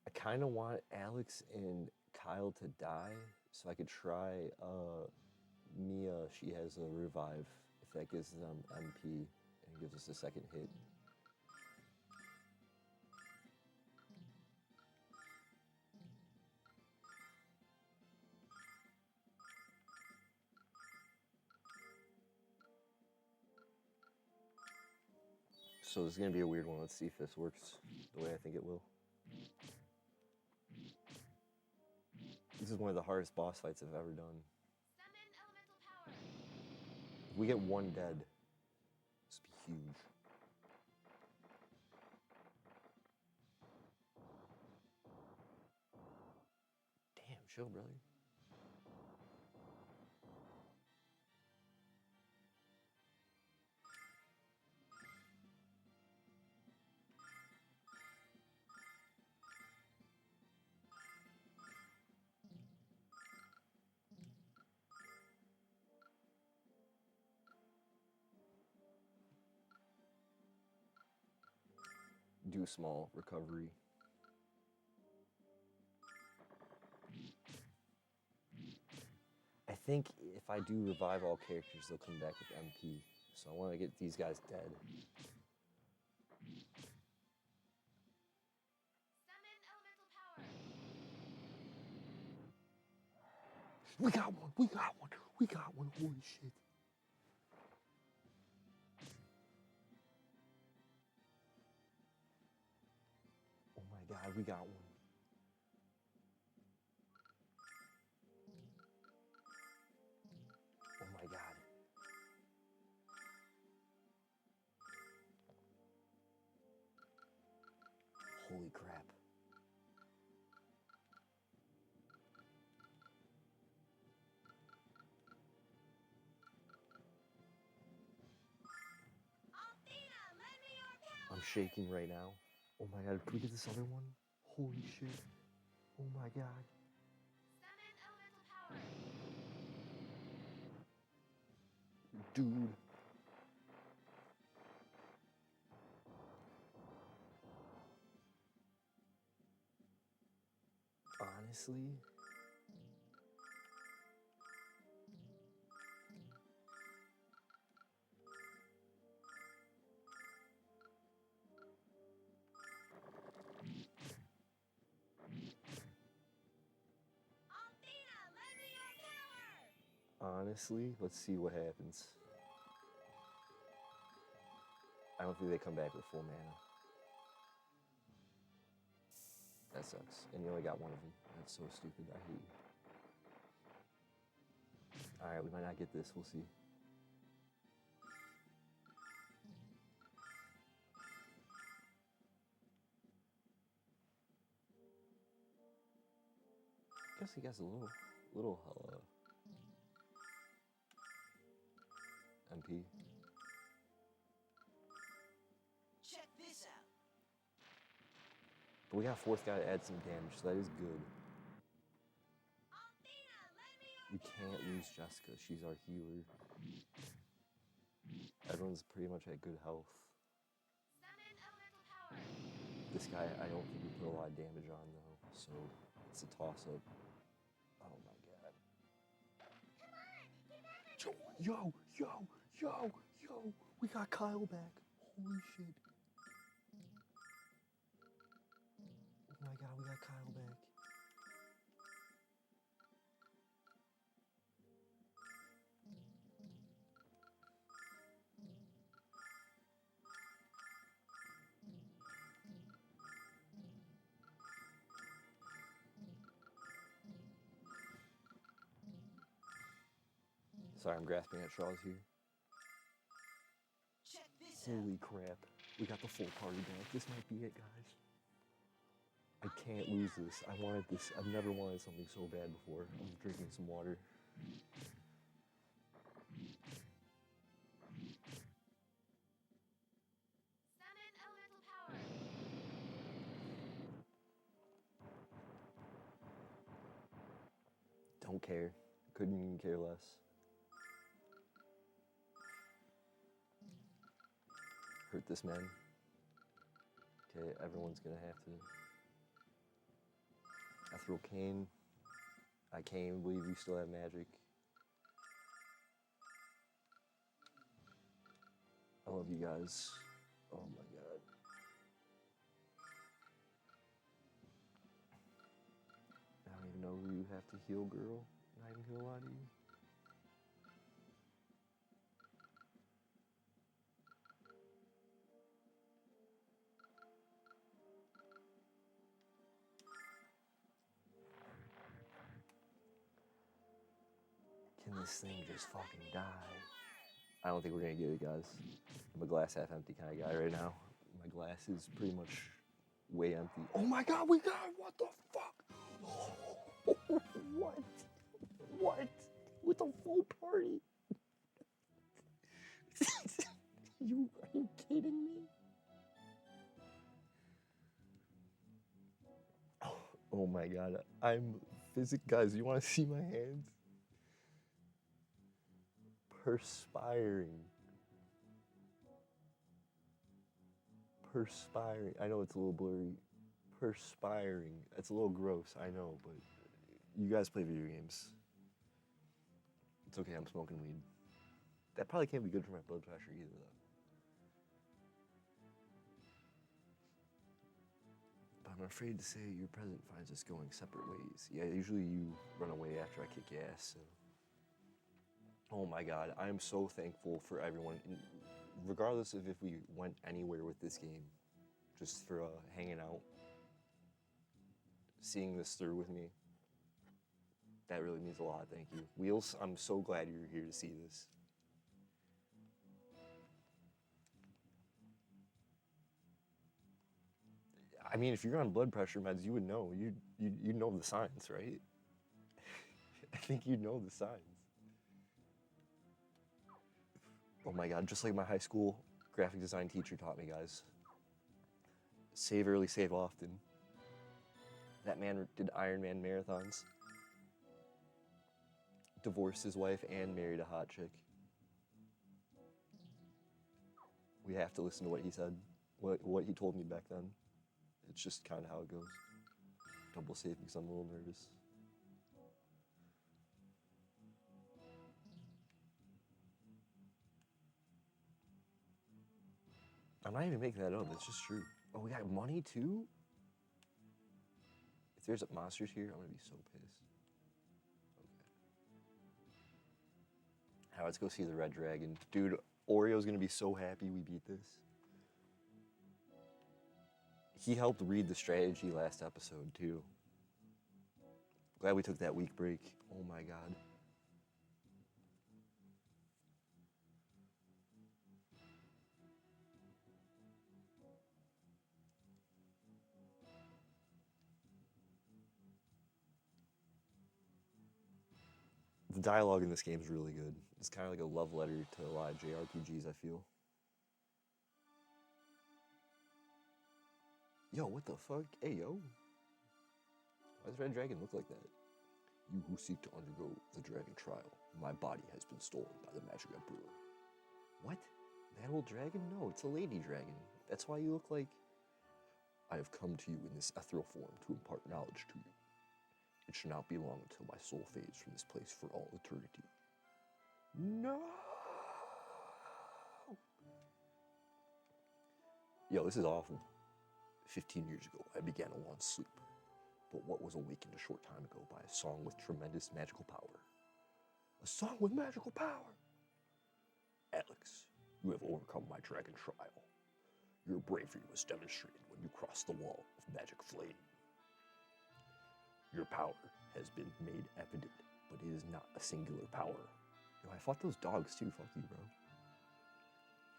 I kind of want Alex and Kyle to die so I could try Mia. She has a revive if that gives them MP and gives us a second hit. So this is going to be a weird one. Let's see if this works the way I think it will. This is one of the hardest boss fights I've ever done. Summon elemental power. If we get one dead, this would be huge. Damn, chill, brother. Do a small recovery. I think if I do revive all characters, they'll come back with MP. So I want to get these guys dead. Summon elemental power. We got one! We got one! We got one! Holy shit! Oh my god, we got one. Oh my god. Holy crap. Althena, lend me your power. I'm shaking right now. Oh my god, can we get this other one? Holy shit. Oh my god. Summon elemental power. Dude. Honestly, Althena, lend me your power. let's see what happens. I don't think they come back with full mana. That sucks. And you only got one of them. That's so stupid. I hate you. Alright, we might not get this. We'll see. Guess he gets a little MP. Check this out. But we got a fourth guy to add some damage, so that is good. Althena, lend me your We can't lose Jessica. She's our healer. Everyone's pretty much at good health. summon elemental power. This guy, I don't think we put a lot of damage on though, so it's a toss-up. Oh my god. Yo, we got Kyle back. Holy shit. Oh my god, we got Kyle back. Sorry, I'm grasping at straws here. Check this out. Holy crap. We got the full party back. This might be it, guys. I can't lose this. I wanted this. I've never wanted something so bad before. I'm drinking some water. Summon elemental power. Don't care. Couldn't even care less. Hurt this man. Okay, everyone's gonna have to. I throw Kane. I can't even believe we still have magic. I love you guys. Oh my god. I don't even know who you have to heal, girl. Not even gonna lie to you. Can this thing just fucking die? I don't think we're gonna get it, guys. I'm a glass half empty kind of guy right now. My glass is pretty much way empty. Oh my God, we got it! What the fuck? What? What? With a full party? Are you kidding me? Oh my God, I'm guys, you want to see my hands? Perspiring. I know it's a little blurry. Perspiring. It's a little gross, I know, but you guys play video games. It's okay, I'm smoking weed. That probably can't be good for my blood pressure either, though. But I'm afraid to say your present finds us going separate ways. Yeah, usually you run away after I kick your ass, so. Oh my God, I am so thankful for everyone. And regardless of if we went anywhere with this game, just for hanging out, seeing this through with me, that really means a lot, thank you. Wheels, I'm so glad you're here to see this. I mean, if you're on blood pressure meds, you would know. You know the signs, right? I think you know the signs. Oh my God, just like my high school graphic design teacher taught me, guys. Save early, save often. That man did Ironman marathons. Divorced his wife and married a hot chick. We have to listen to what he said, what he told me back then. It's just kind of how it goes. Double save because I'm a little nervous. I'm not even making that up, it's just true. Oh, we got money too? If there's monsters here, I'm gonna be so pissed. Okay. Now let's go see the red dragon. Dude, Oreo's gonna be so happy we beat this. He helped read the strategy last episode too. Glad we took that week break. Oh my God. The dialogue in this game is really good. It's kind of like a love letter to a lot of JRPGs, I feel. Yo, what the fuck? Hey, yo. Why does Red Dragon look like that? You who seek to undergo the dragon trial, my body has been stolen by the Magic Emperor. What? That old dragon? No, it's a lady dragon. That's why you look like... I have come to you in this ethereal form to impart knowledge to you. It shall not be long until my soul fades from this place for all eternity. No! Yo, this is awful. 15 years ago, I began a long sleep, but what was awakened a short time ago by a song with tremendous magical power. A song with magical power! Alex, you have overcome my dragon trial. Your bravery was demonstrated when you crossed the wall of magic flame. Your power has been made evident, but it is not a singular power. Yo, I fought those dogs too, fuck you, bro.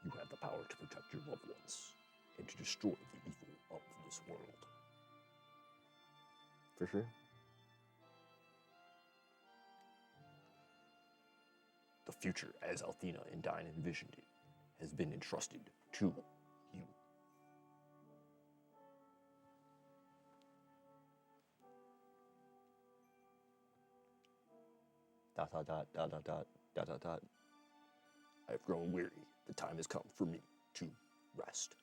You have the power to protect your loved ones and to destroy the evil of this world. For sure. The future, as Althena and Dine envisioned it, has been entrusted to you. Dot, dot, dot, dot, dot, dot, dot, dot, dot. I have grown weary. The time has come for me to rest.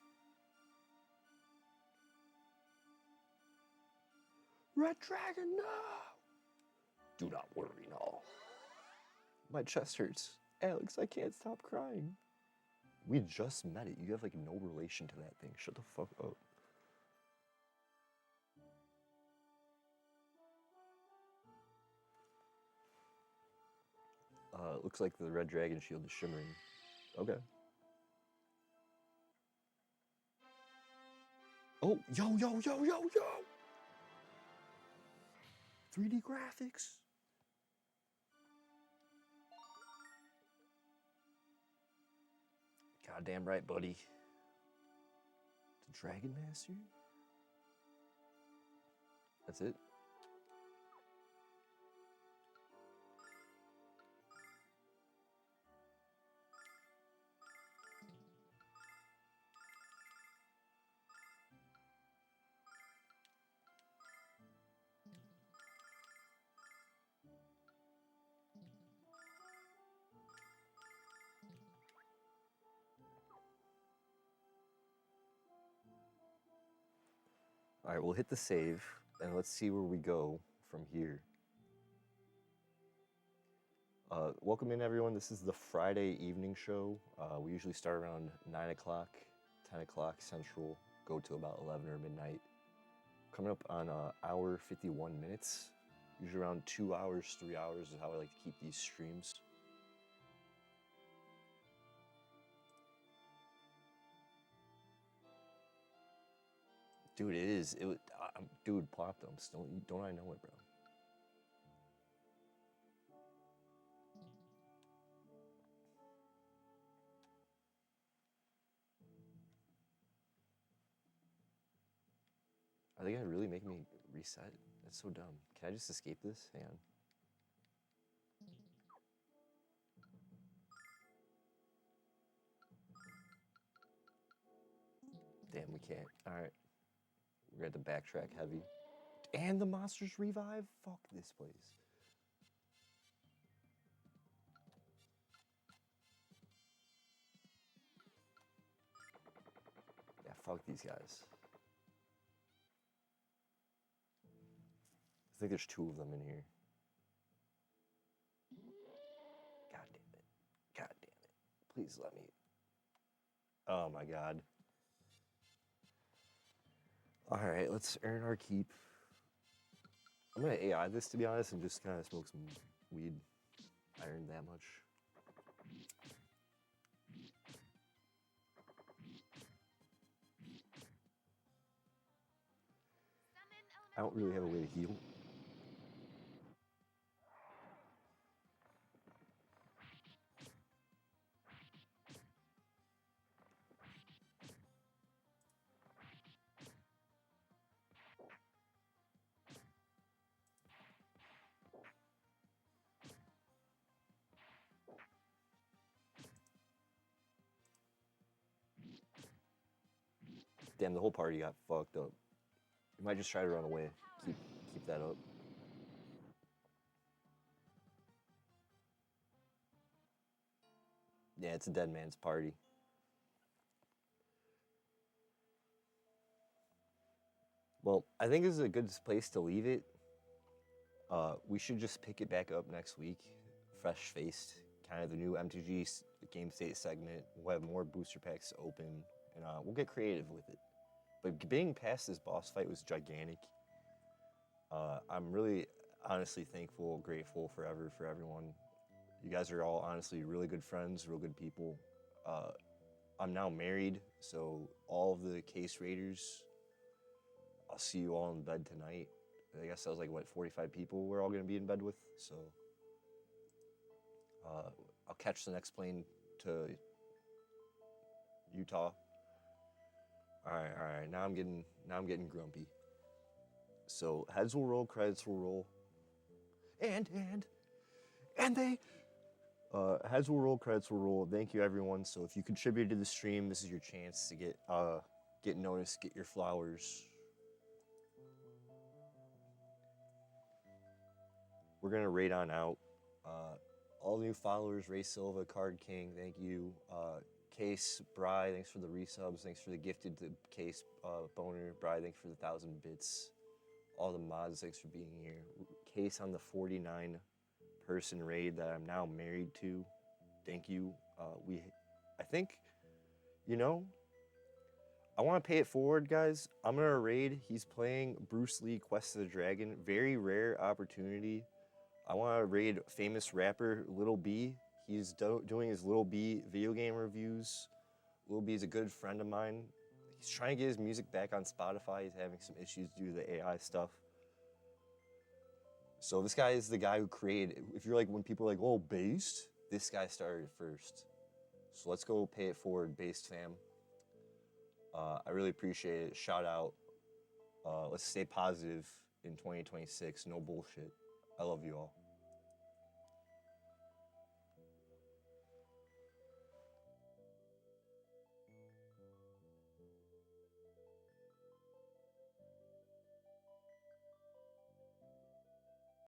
Red Dragon, no! Do not worry, no. My chest hurts. Alex, I can't stop crying. We just met it. You have like no relation to that thing. Shut the fuck up. Looks like the red dragon shield is shimmering. Okay. Oh, yo, yo, yo, yo, yo! 3D graphics. Goddamn right, buddy. The Dragon Master? That's it? All right, we'll hit the save, and let's see where we go from here. Welcome in, everyone. This is the Friday evening show. We usually start around 9 o'clock, 10 o'clock Central, go to about 11 or midnight. Coming up on hour 51 minutes. Usually around 2 hours, 3 hours is how I like to keep these streams. Dude, it is. Dude, plop dumps. Don't I know it, bro? Are they gonna really make me reset? That's so dumb. Can I just escape this? Hang on. Damn, we can't. All right. We're gonna have to backtrack heavy. And the monsters revive? Fuck this place. Yeah, fuck these guys. I think there's 2 of them in here. God damn it. God damn it. Please let me. Oh my god. Alright, let's earn our keep. I'm gonna AI this, to be honest, and just kind of smoke some weed. I earned that much. I don't really have a way to heal. Damn, the whole party got fucked up. You might just try to run away. Keep that up. Yeah, it's a dead man's party. Well, I think this is a good place to leave it. We should just pick it back up next week, fresh-faced, kind of the new MTG Game State segment. We'll have more booster packs open, and we'll get creative with it. But being past this boss fight was gigantic. I'm really, honestly thankful, grateful forever for everyone. You guys are all honestly really good friends, real good people. I'm now married, so all of the case raiders, I'll see you all in bed tonight. I guess that was like, what, 45 people we're all going to be in bed with, so I'll catch the next plane to Utah. All right, now I'm getting grumpy. So heads will roll, credits will roll, and they heads will roll, credits will roll. Thank you, everyone. So if you contributed to the stream, this is your chance to get noticed, get your flowers. We're gonna raid on out. All new followers: Ray Silva, Card King, thank you. Case, Bry, thanks for the resubs. Thanks for the gifted to Case, Boner. Bry, thanks for the 1,000 bits. All the mods, thanks for being here. Case on the 49-person raid that I'm now married to. Thank you. I think, you know, I want to pay it forward, guys. I'm gonna raid. He's playing Bruce Lee Quest of the Dragon. Very rare opportunity. I want to raid famous rapper Lil B. He's doing his Lil B video game reviews. Lil B is a good friend of mine. He's trying to get his music back on Spotify. He's having some issues due to the AI stuff. So this guy is the guy who created, if you're like, when people are like, oh, based, this guy started first. So let's go pay it forward, based fam. I really appreciate it. Shout out. Let's stay positive in 2026. No bullshit. I love you all.